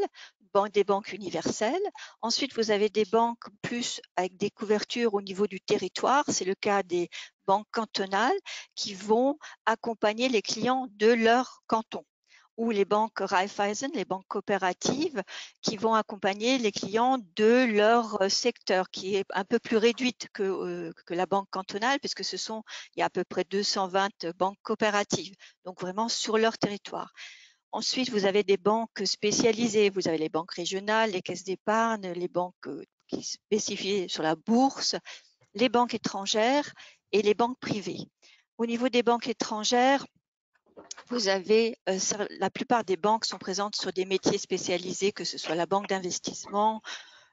des banques universelles. Ensuite, vous avez des banques plus avec des couvertures au niveau du territoire. C'est le cas des banques cantonales qui vont accompagner les clients de leur canton, ou les banques Raiffeisen, les banques coopératives, qui vont accompagner les clients de leur secteur, qui est un peu plus réduite que la banque cantonale, puisque il y a à peu près 220 banques coopératives, donc vraiment sur leur territoire. Ensuite, vous avez des banques spécialisées, vous avez les banques régionales, les caisses d'épargne, les banques qui sont spécifiées sur la bourse, les banques étrangères et les banques privées. Au niveau des banques étrangères, vous avez, la plupart des banques sont présentes sur des métiers spécialisés, que ce soit la banque d'investissement,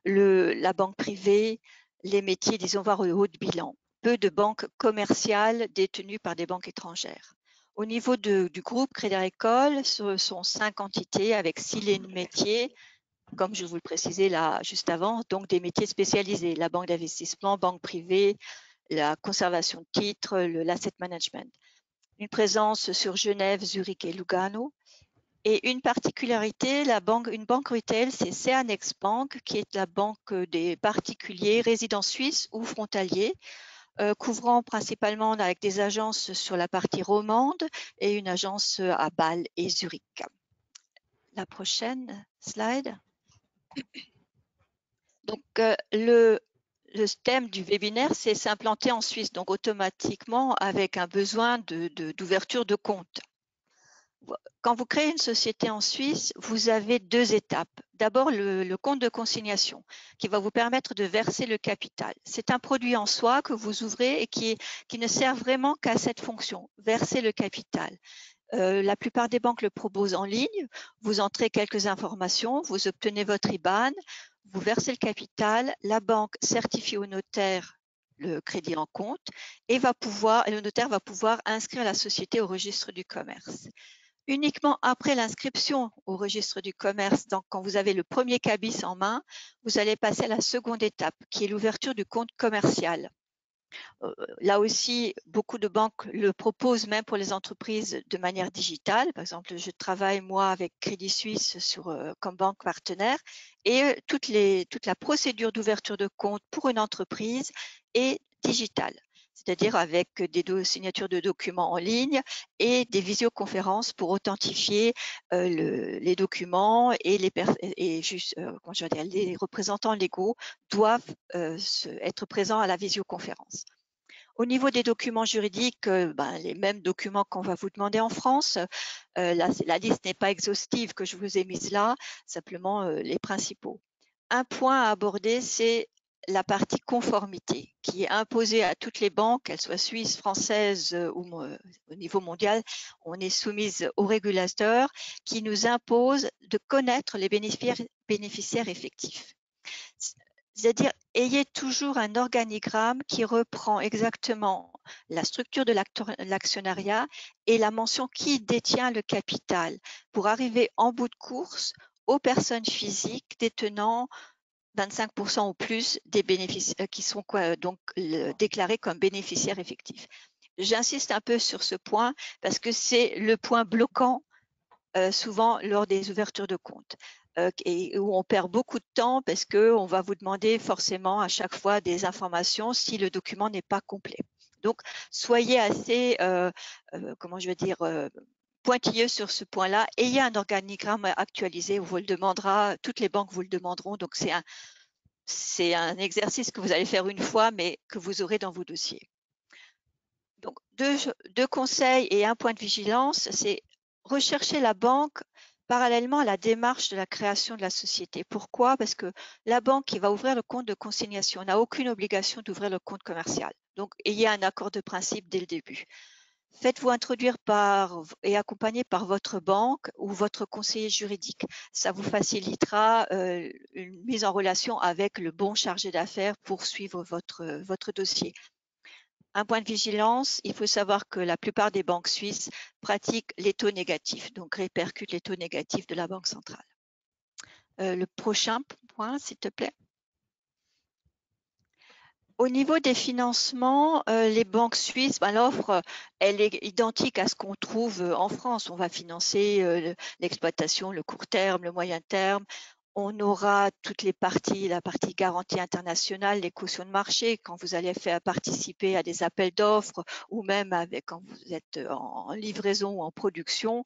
la banque privée, les métiers, disons, voire le haut de bilan. Peu de banques commerciales détenues par des banques étrangères. Au niveau du groupe Crédit Agricole, ce sont 5 entités avec 6 lignes métiers, comme je vous le précisais là juste avant, donc des métiers spécialisés, la banque d'investissement, banque privée, la conservation de titres, l'asset management. Une présence sur Genève, Zurich et Lugano. Et une particularité, une banque retail, c'est Ceanex Bank, qui est la banque des particuliers résidents suisses ou frontaliers, couvrant principalement avec des agences sur la partie romande et une agence à Bâle et Zurich. La prochaine slide. Donc, le thème du webinaire, c'est s'implanter en Suisse, donc automatiquement avec un besoin d'ouverture de compte. Quand vous créez une société en Suisse, vous avez 2 étapes. D'abord, le compte de consignation qui va vous permettre de verser le capital. C'est un produit en soi que vous ouvrez et qui ne sert vraiment qu'à cette fonction, verser le capital. La plupart des banques le proposent en ligne. Vous entrez quelques informations, vous obtenez votre IBAN, vous versez le capital, la banque certifie au notaire le crédit en compte et le notaire va pouvoir inscrire la société au registre du commerce. Uniquement après l'inscription au registre du commerce, donc quand vous avez le premier cabis en main, vous allez passer à la seconde étape, qui est l'ouverture du compte commercial. Là aussi, beaucoup de banques le proposent même pour les entreprises de manière digitale. Par exemple, je travaille moi avec Crédit Suisse comme banque partenaire et toute la procédure d'ouverture de compte pour une entreprise est digitale, c'est-à-dire avec des signatures de documents en ligne et des visioconférences pour authentifier les documents et les représentants légaux doivent être présents à la visioconférence. Au niveau des documents juridiques, les mêmes documents qu'on va vous demander en France. La liste n'est pas exhaustive que je vous ai mise là, simplement les principaux. Un point à aborder, c'est la partie conformité qui est imposée à toutes les banques, qu'elles soient suisses, françaises ou au niveau mondial. On est soumise aux régulateurs qui nous imposent de connaître les bénéficiaires effectifs. C'est-à-dire, ayez toujours un organigramme qui reprend exactement la structure de l'actionnariat et la mention qui détient le capital pour arriver en bout de course aux personnes physiques détenant 25% ou plus des bénéfices qui sont donc déclarés comme bénéficiaires effectifs. J'insiste un peu sur ce point parce que c'est le point bloquant souvent lors des ouvertures de compte et où on perd beaucoup de temps parce qu'on va vous demander forcément à chaque fois des informations si le document n'est pas complet. Donc, soyez assez, comment je veux dire, pointilleux sur ce point-là. Ayez un organigramme actualisé, on vous le demandera, toutes les banques vous le demanderont. Donc, c'est un exercice que vous allez faire une fois, mais que vous aurez dans vos dossiers. Donc, deux conseils et un point de vigilance, c'est rechercher la banque parallèlement à la démarche de la création de la société. Pourquoi? Parce que la banque qui va ouvrir le compte de consignation n'a aucune obligation d'ouvrir le compte commercial. Donc, ayez un accord de principe dès le début. Faites-vous introduire et accompagner par votre banque ou votre conseiller juridique. Ça vous facilitera une mise en relation avec le bon chargé d'affaires pour suivre votre dossier. Un point de vigilance, il faut savoir que la plupart des banques suisses pratiquent les taux négatifs, donc répercutent les taux négatifs de la Banque centrale. Le prochain point, s'il te plaît. Au niveau des financements, les banques suisses, l'offre, elle est identique à ce qu'on trouve en France. On va financer l'exploitation, le court terme, le moyen terme. On aura toutes les parties, la partie garantie internationale, les cautions de marché, quand vous allez faire participer à des appels d'offres ou même quand vous êtes en livraison ou en production,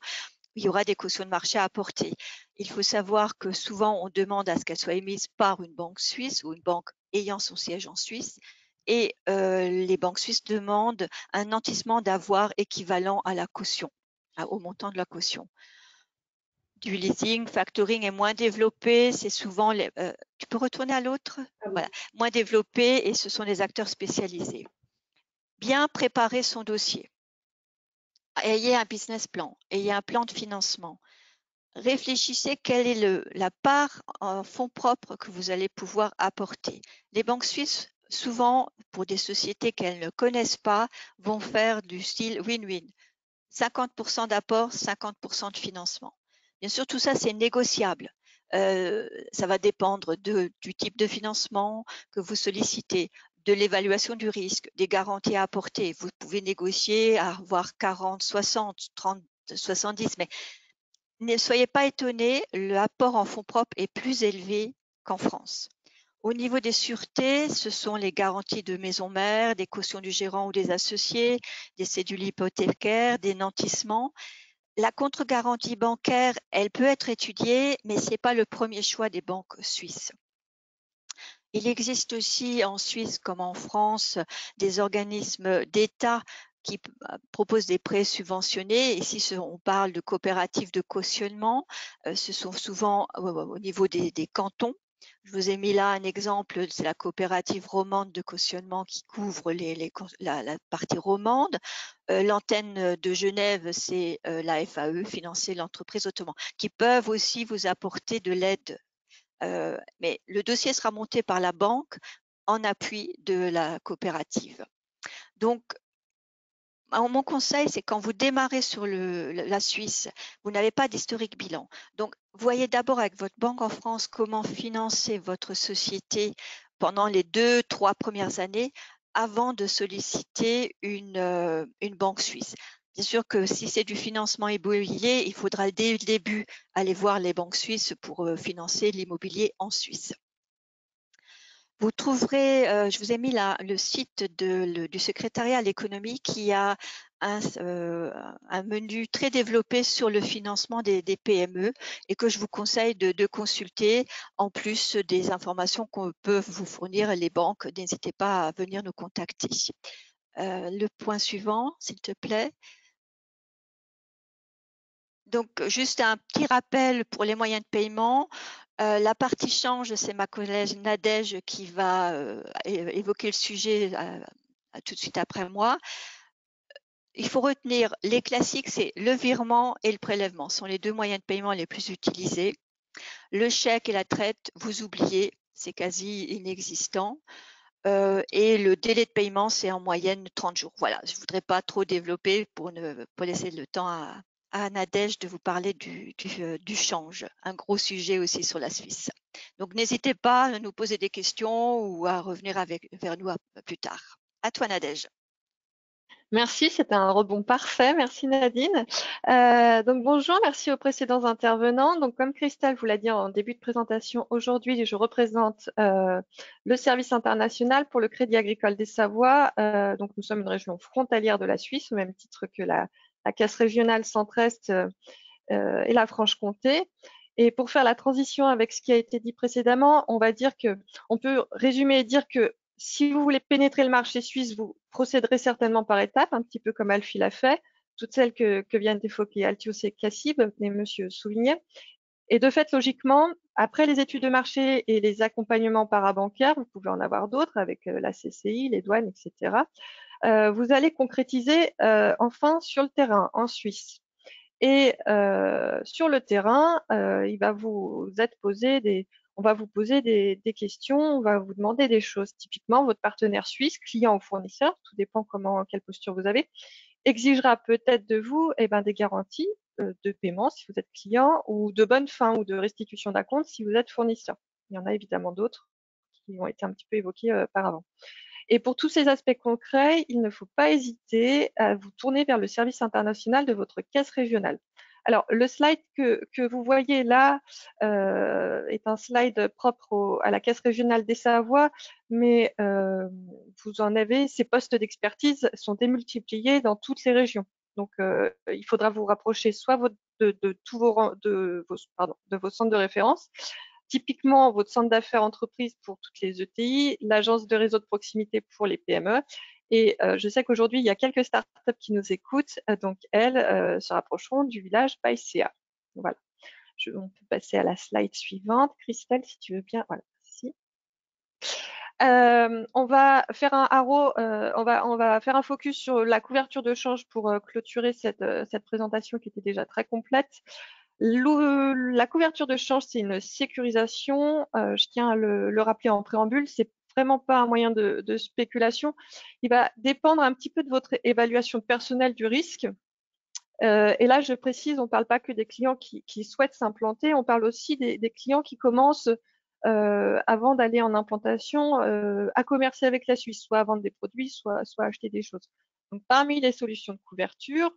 il y aura des cautions de marché à apporter. Il faut savoir que souvent, on demande à ce qu'elles soient émises par une banque suisse ou une banque ayant son siège en Suisse. Et les banques suisses demandent un nantissement d'avoir équivalent à la caution, au montant de la caution. Du leasing, factoring est moins développé, c'est souvent tu peux retourner à l'autre? Voilà, moins développé et ce sont des acteurs spécialisés. Bien préparer son dossier. Ayez un business plan, ayez un plan de financement. Réfléchissez quelle est la part en fonds propres que vous allez pouvoir apporter. Les banques suisses, souvent, pour des sociétés qu'elles ne connaissent pas, vont faire du style win-win. 50% d'apport, 50% de financement. Bien sûr, tout ça, c'est négociable. Ça va dépendre du type de financement que vous sollicitez, de l'évaluation du risque, des garanties à apporter. Vous pouvez négocier à avoir 40, 60, 30, 70, mais ne soyez pas étonnés, l'apport en fonds propres est plus élevé qu'en France. Au niveau des sûretés, ce sont les garanties de maison mère, des cautions du gérant ou des associés, des cédules hypothécaires, des nantissements. La contre-garantie bancaire, elle peut être étudiée, mais ce n'est pas le premier choix des banques suisses. Il existe aussi en Suisse, comme en France, des organismes d'État qui proposent des prêts subventionnés. Ici, on parle de coopératives de cautionnement. Ce sont souvent au niveau des cantons. Je vous ai mis là un exemple, c'est la coopérative romande de cautionnement qui couvre la partie romande. L'antenne de Genève, c'est la FAE, Financer l'entreprise autrement, qui peuvent aussi vous apporter de l'aide. Mais le dossier sera monté par la banque en appui de la coopérative. Donc, mon conseil, c'est quand vous démarrez sur la Suisse, vous n'avez pas d'historique bilan. Donc, voyez d'abord avec votre banque en France comment financer votre société pendant les 2-3 premières années avant de solliciter une banque suisse. Bien sûr que si c'est du financement immobilier, il faudra dès le début aller voir les banques suisses pour financer l'immobilier en Suisse. Vous trouverez, je vous ai mis là le site du secrétariat à l'économie qui a un menu très développé sur le financement des PME et que je vous conseille de consulter en plus des informations qu'on peut vous fournir les banques. N'hésitez pas à venir nous contacter. Le point suivant, s'il te plaît. Donc, juste un petit rappel pour les moyens de paiement. La partie change, c'est ma collègue Nadège qui va évoquer le sujet tout de suite après moi. Il faut retenir les classiques, c'est le virement et le prélèvement. Ce sont les deux moyens de paiement les plus utilisés. Le chèque et la traite, vous oubliez, c'est quasi inexistant. et le délai de paiement, c'est en moyenne 30 jours. Voilà, je ne voudrais pas trop développer pour laisser le temps à Nadège de vous parler du change, un gros sujet aussi sur la Suisse. Donc, n'hésitez pas à nous poser des questions ou à revenir vers nous plus tard. À toi, Nadège. Merci, c'était un rebond parfait. Merci Nadine. Donc bonjour, merci aux précédents intervenants. Donc comme Christelle vous l'a dit en début de présentation, aujourd'hui je représente le service international pour le Crédit Agricole des Savoies. Donc nous sommes une région frontalière de la Suisse, au même titre que la Caisse régionale Centre-Est et la Franche-Comté. Et pour faire la transition avec ce qui a été dit précédemment, on va dire que on peut résumer et dire que si vous voulez pénétrer le marché suisse, vous procéderez certainement par étapes, un petit peu comme Alfie l'a fait, toutes celles que viennent d'évoquer Altios et Cassib, et monsieur soulignait. Et de fait, logiquement, après les études de marché et les accompagnements parabancaires, vous pouvez en avoir d'autres avec la CCI, les douanes, etc. Vous allez concrétiser enfin sur le terrain en Suisse. Et sur le terrain, il va vous être posé on va vous poser des questions, on va vous demander des choses. Typiquement, votre partenaire suisse, client ou fournisseur, tout dépend quelle posture vous avez, exigera peut-être de vous des garanties de paiement si vous êtes client ou de bonne fin ou de restitution d'acompte si vous êtes fournisseur. Il y en a évidemment d'autres qui ont été un petit peu évoqués par avant. Et pour tous ces aspects concrets, il ne faut pas hésiter à vous tourner vers le service international de votre caisse régionale. Alors, le slide que vous voyez là est un slide propre à la Caisse régionale des Savoies, mais vous en avez, ces postes d'expertise sont démultipliés dans toutes les régions. Donc, il faudra vous rapprocher soit de vos centres de référence, typiquement votre centre d'affaires entreprise pour toutes les ETI, l'agence de réseau de proximité pour les PME. Et je sais qu'aujourd'hui, il y a quelques startups qui nous écoutent, donc elles se rapprocheront du village PyCA. Voilà. On peut passer à la slide suivante. Christelle, si tu veux bien. Voilà. Ici. On va faire on va faire un focus sur la couverture de change pour clôturer cette présentation qui était déjà très complète. La couverture de change, c'est une sécurisation. Je tiens à le rappeler en préambule. C'est vraiment pas un moyen de spéculation. Il va dépendre un petit peu de votre évaluation personnelle du risque. Et là, je précise, on ne parle pas que des clients qui souhaitent s'implanter, on parle aussi des clients qui commencent avant d'aller en implantation à commercer avec la Suisse, soit à vendre des produits, soit à acheter des choses. Donc, parmi les solutions de couverture,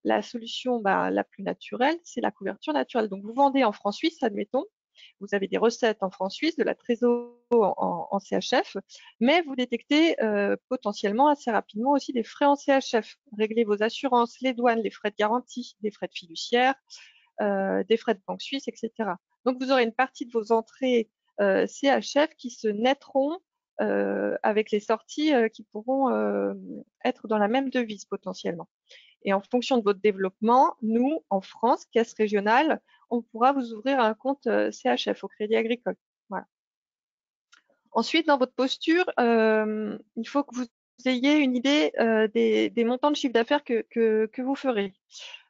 la solution la plus naturelle, c'est la couverture naturelle. Donc, vous vendez en francs suisses, admettons, vous avez des recettes en francs suisses, de la trésorerie en CHF, mais vous détectez potentiellement assez rapidement aussi des frais en CHF. Réglez vos assurances, les douanes, les frais de garantie, des frais de fiduciaire, des frais de banque suisse, etc. Donc, vous aurez une partie de vos entrées CHF qui se netteront avec les sorties qui pourront être dans la même devise potentiellement. Et en fonction de votre développement, nous, en France, caisse régionale, on pourra vous ouvrir un compte CHF au Crédit Agricole. Voilà. Ensuite, dans votre posture, il faut que vous ayez une idée des montants de chiffre d'affaires que vous ferez.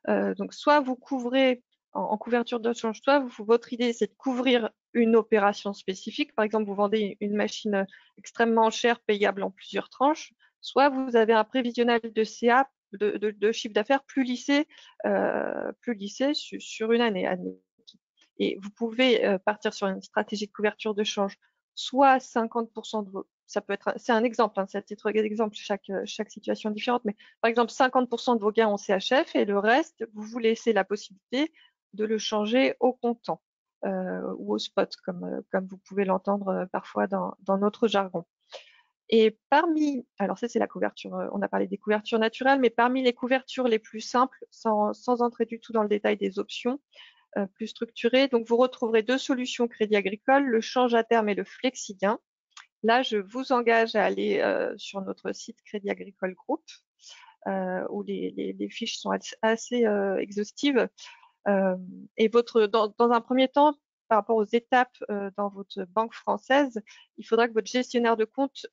Donc, soit vous couvrez en couverture de change, soit votre idée, c'est de couvrir une opération spécifique. Par exemple, vous vendez une machine extrêmement chère, payable en plusieurs tranches, soit vous avez un prévisionnel de CA, de chiffre d'affaires plus lissé sur une année. Et vous pouvez partir sur une stratégie de couverture de change, soit 50% de vos, ça peut être, c'est un exemple, c'est à titre d'exemple, chaque situation est différente, mais par exemple 50% de vos gains en CHF et le reste, vous laissez la possibilité de le changer au comptant ou au spot, comme vous pouvez l'entendre parfois dans notre jargon. Et alors ça c'est la couverture, on a parlé des couvertures naturelles, mais parmi les couvertures les plus simples, sans entrer du tout dans le détail des options, plus structurées, donc vous retrouverez deux solutions Crédit Agricole, le change à terme et le flexi-gain. Là, je vous engage à aller sur notre site Crédit Agricole Group, où les fiches sont assez exhaustives. Et dans un premier temps, par rapport aux étapes dans votre banque française, il faudra que votre gestionnaire de compte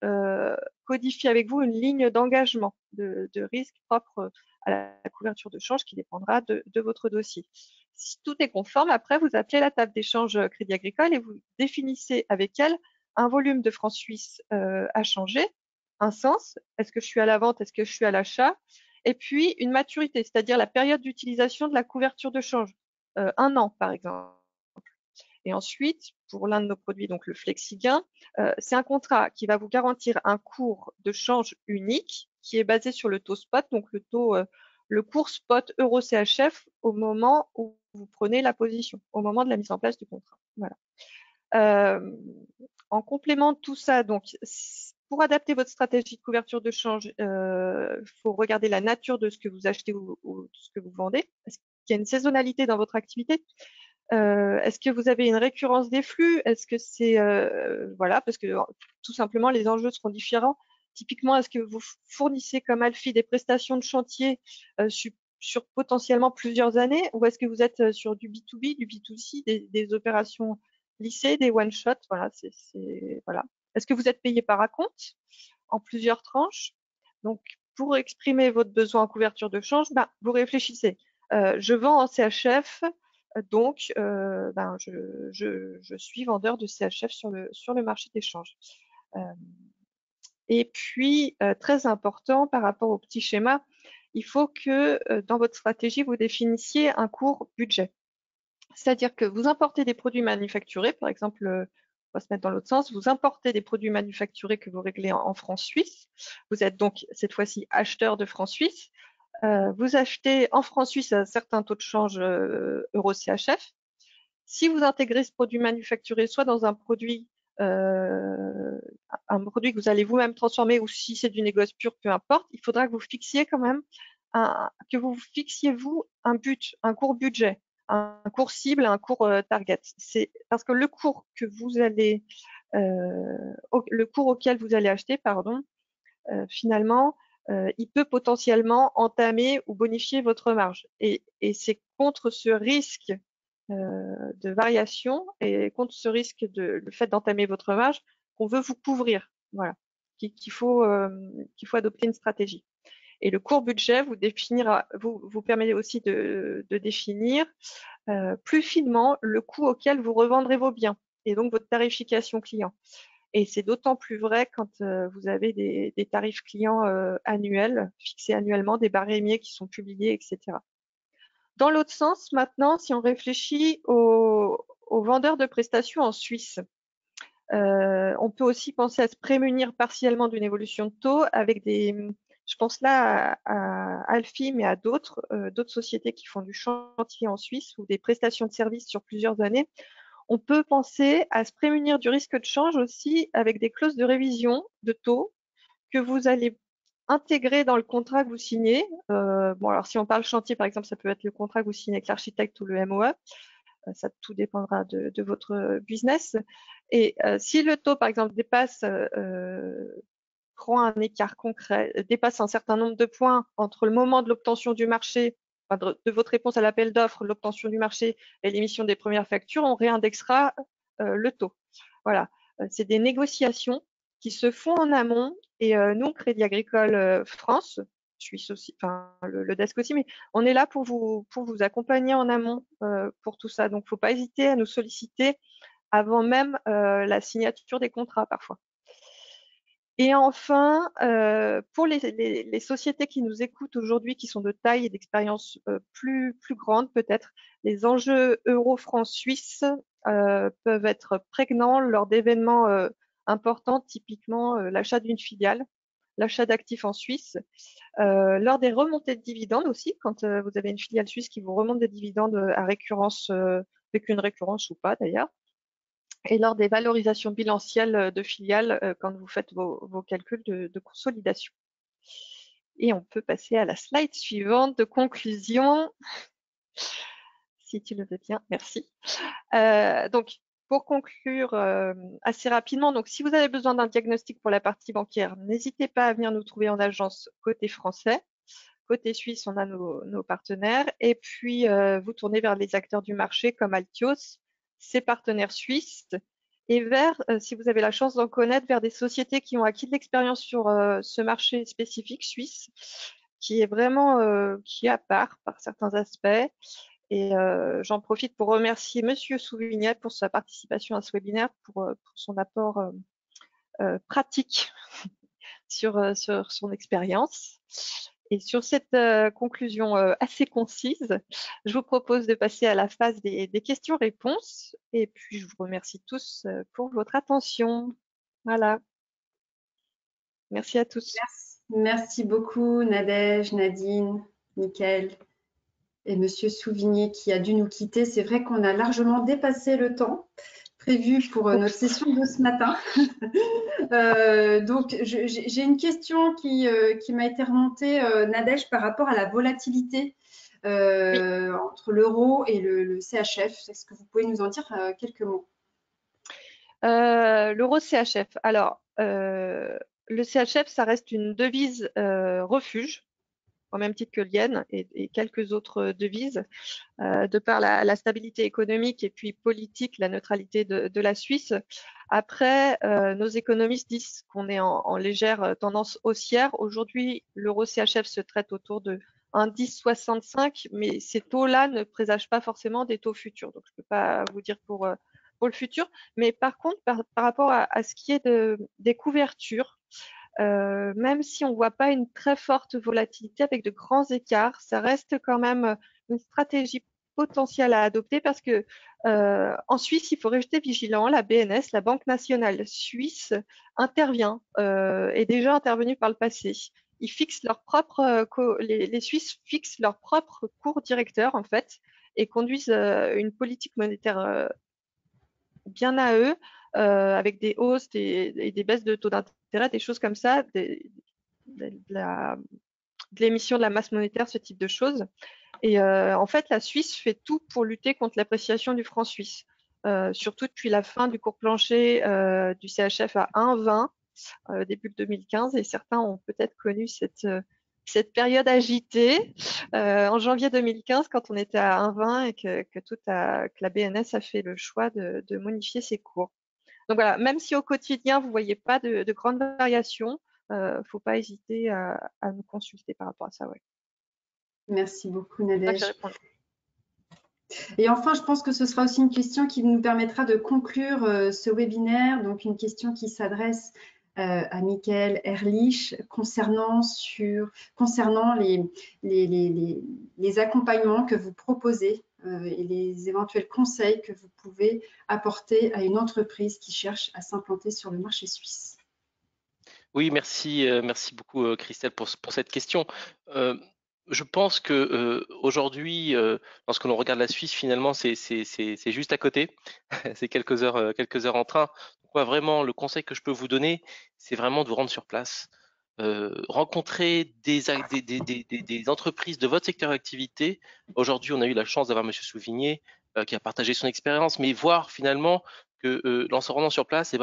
codifie avec vous une ligne d'engagement de risque propre à la couverture de change qui dépendra de votre dossier. Si tout est conforme, après, vous appelez la table d'échange Crédit Agricole et vous définissez avec elle un volume de francs suisses à changer, un sens, est-ce que je suis à la vente, est-ce que je suis à l'achat, et puis une maturité, c'est-à-dire la période d'utilisation de la couverture de change, 1 an par exemple. Et ensuite, pour l'un de nos produits, donc le FlexiGain, c'est un contrat qui va vous garantir un cours de change unique qui est basé sur le taux spot, donc le cours spot euro CHF au moment où vous prenez la position, au moment de la mise en place du contrat. Voilà. En complément de tout ça, donc pour adapter votre stratégie de couverture de change, il faut regarder la nature de ce que vous achetez ou de ce que vous vendez. Est-ce qu'il y a une saisonnalité dans votre activité? Est-ce que vous avez une récurrence des flux? Est-ce que c'est voilà, parce que tout simplement les enjeux seront différents. Typiquement, est-ce que vous fournissez comme Alfie des prestations de chantier sur potentiellement plusieurs années, ou est-ce que vous êtes sur du B2B, du B2C, des opérations lissées, des one shot? Voilà, voilà. Est-ce que vous êtes payé par acompte en plusieurs tranches? Donc, pour exprimer votre besoin en couverture de change, vous réfléchissez. Je vends en CHF. Donc, je suis vendeur de CHF sur le marché d'échange. Et puis, très important par rapport au petit schéma, il faut que dans votre stratégie, vous définissiez un court budget. C'est-à-dire que vous importez des produits manufacturés, par exemple, on va se mettre dans l'autre sens, vous importez des produits manufacturés que vous réglez en francs suisses. Vous êtes donc cette fois-ci acheteur de francs suisses. Vous achetez en francs suisses à un certain taux de change euro-CHF. Si vous intégrez ce produit manufacturé soit dans un produit que vous allez vous-même transformer, ou si c'est du négoce pur, peu importe, il faudra que vous fixiez quand même vous un but, un court budget, un cours cible, un cours target. C'est parce que le cours auquel vous allez acheter, finalement, il peut potentiellement entamer ou bonifier votre marge. Et c'est contre ce risque de variation et contre ce risque le fait d'entamer votre marge qu'on veut vous couvrir. Voilà, qu'il faut adopter une stratégie. Et le court budget vous permet aussi de définir plus finement le coût auquel vous revendrez vos biens et donc votre tarification client. Et c'est d'autant plus vrai quand vous avez des tarifs clients annuels, fixés annuellement, des barémiers qui sont publiés, etc. Dans l'autre sens, maintenant, si on réfléchit aux vendeurs de prestations en Suisse, on peut aussi penser à se prémunir partiellement d'une évolution de taux avec je pense là à Alfie, mais à d'autres sociétés qui font du chantier en Suisse ou des prestations de services sur plusieurs années. On peut penser à se prémunir du risque de change aussi avec des clauses de révision de taux que vous allez intégrer dans le contrat que vous signez. Alors si on parle chantier, par exemple, ça peut être le contrat que vous signez avec l'architecte ou le MOE. Ça tout dépendra de votre business. Et si le taux, par exemple, prend un écart concret, dépasse un certain nombre de points entre le moment de l'obtention du marché, de votre réponse à l'appel d'offres, l'obtention du marché et l'émission des premières factures, on réindexera le taux. Voilà, c'est des négociations qui se font en amont et nous, Crédit Agricole France, Suisse aussi, enfin le desk aussi, mais on est là pour vous accompagner en amont pour tout ça. Donc, il ne faut pas hésiter à nous solliciter avant même la signature des contrats parfois. Et enfin, pour les sociétés qui nous écoutent aujourd'hui, qui sont de taille et d'expérience plus grande peut-être, les enjeux euro-franc-suisse peuvent être prégnants lors d'événements importants, typiquement l'achat d'une filiale, l'achat d'actifs en Suisse, lors des remontées de dividendes aussi, quand vous avez une filiale suisse qui vous remonte des dividendes à récurrence, avec une récurrence ou pas d'ailleurs, et lors des valorisations bilancielles de filiales quand vous faites vos calculs de consolidation. Et on peut passer à la slide suivante de conclusion. Si tu le veux bien, merci. Donc, pour conclure assez rapidement, donc si vous avez besoin d'un diagnostic pour la partie bancaire, n'hésitez pas à venir nous trouver en agence côté français. Côté suisse, on a nos partenaires. Et puis, vous tournez vers les acteurs du marché comme Altios, ses partenaires suisses, et si vous avez la chance d'en connaître, vers des sociétés qui ont acquis de l'expérience sur ce marché spécifique suisse, qui est vraiment qui est à part par certains aspects, Et j'en profite pour remercier Monsieur Souvignet pour sa participation à ce webinaire, pour son apport pratique sur son expérience. Et sur cette conclusion assez concise, je vous propose de passer à la phase des questions-réponses. Et puis, je vous remercie tous pour votre attention. Voilà. Merci à tous. Merci beaucoup, Nadège, Nadine, Mickaël et Monsieur Souvigné qui a dû nous quitter. C'est vrai qu'on a largement dépassé le temps prévu pour notre session de ce matin. Donc, j'ai une question qui m'a été remontée, Nadège, par rapport à la volatilité entre l'euro et le CHF. Est-ce que vous pouvez nous en dire quelques mots? L'euro CHF. Alors, le CHF, ça reste une devise refuge, au même titre que le yen et quelques autres devises, de par la stabilité économique et puis politique, la neutralité de la Suisse. Après, nos économistes disent qu'on est en légère tendance haussière. Aujourd'hui, l'euro CHF se traite autour de 1,1065, mais ces taux-là ne présagent pas forcément des taux futurs. Donc, je ne peux pas vous dire pour le futur. Mais par contre, par rapport à ce qui est des couvertures, même si on ne voit pas une très forte volatilité avec de grands écarts, ça reste quand même une stratégie potentielle à adopter parce que en Suisse, il faut rester vigilant. La BNS, la Banque nationale suisse, intervient, est déjà intervenue par le passé. Ils fixent leur propre, les Suisses fixent leur propre cours directeur en fait et conduisent une politique monétaire bien à eux, avec des hausses et des baisses de taux d'intérêt, des choses comme ça, de l'émission de la masse monétaire, ce type de choses. Et en fait, la Suisse fait tout pour lutter contre l'appréciation du franc suisse, surtout depuis la fin du cours plancher du CHF à 1,20 début de 2015. Et certains ont peut-être connu cette période agitée en janvier 2015 quand on était à 1,20 et que la BNS a fait le choix de modifier ses cours. Donc voilà, même si au quotidien vous ne voyez pas de grandes variations, il ne faut pas hésiter à nous consulter par rapport à ça. Ouais. Merci beaucoup, Nadège. Et enfin, je pense que ce sera aussi une question qui nous permettra de conclure ce webinaire. Donc, une question qui s'adresse à Mickaël Ehrlich concernant les accompagnements que vous proposez et les éventuels conseils que vous pouvez apporter à une entreprise qui cherche à s'implanter sur le marché suisse. Oui, merci beaucoup Christelle pour cette question. Je pense que aujourd'hui, lorsque l'on regarde la Suisse, finalement, c'est juste à côté. C'est quelques heures en train. Donc, moi, vraiment, le conseil que je peux vous donner, c'est vraiment de vous rendre sur place. Rencontrer des entreprises de votre secteur d'activité. Aujourd'hui, on a eu la chance d'avoir Monsieur Souvigné qui a partagé son expérience, mais voir finalement que en se rendant sur place,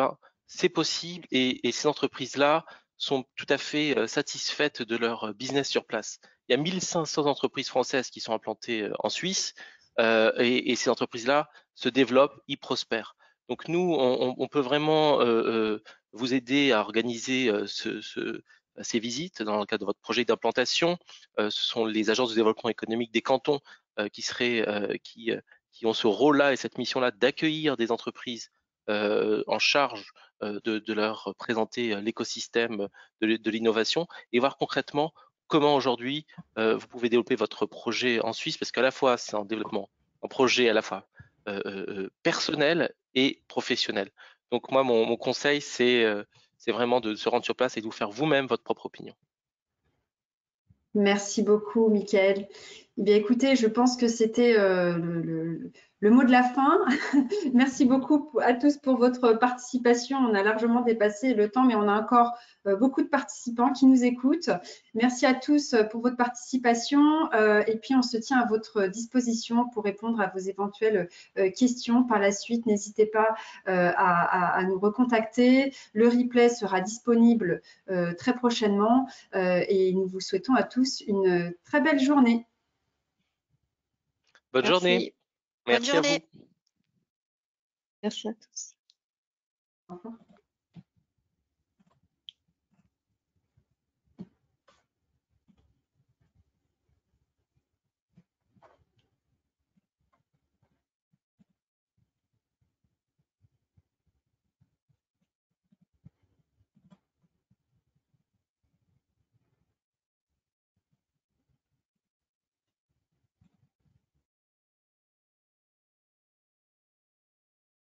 c'est possible et ces entreprises-là sont tout à fait satisfaites de leur business sur place. Il y a 1500 entreprises françaises qui sont implantées en Suisse et ces entreprises-là se développent, ils prospèrent. Donc nous, on peut vraiment vous aider à organiser ces visites dans le cadre de votre projet d'implantation. Ce sont les agences de développement économique des cantons qui ont ce rôle-là et cette mission-là d'accueillir des entreprises en charge de leur présenter l'écosystème de l'innovation et voir concrètement comment aujourd'hui vous pouvez développer votre projet en Suisse, parce qu'à la fois c'est un développement, un projet à la fois personnel et professionnel. Donc moi, mon conseil, c'est vraiment de se rendre sur place et de vous faire vous-même votre propre opinion. Merci beaucoup, Mickaël. Eh bien, écoutez, je pense que c'était le mot de la fin. Merci beaucoup à tous pour votre participation. On a largement dépassé le temps, mais on a encore beaucoup de participants qui nous écoutent. Merci à tous pour votre participation et puis on se tient à votre disposition pour répondre à vos éventuelles questions par la suite. N'hésitez pas à nous recontacter. Le replay sera disponible très prochainement et nous vous souhaitons à tous une très belle journée. Bonne journée. Bonne journée. À vous. Merci à tous. Au revoir.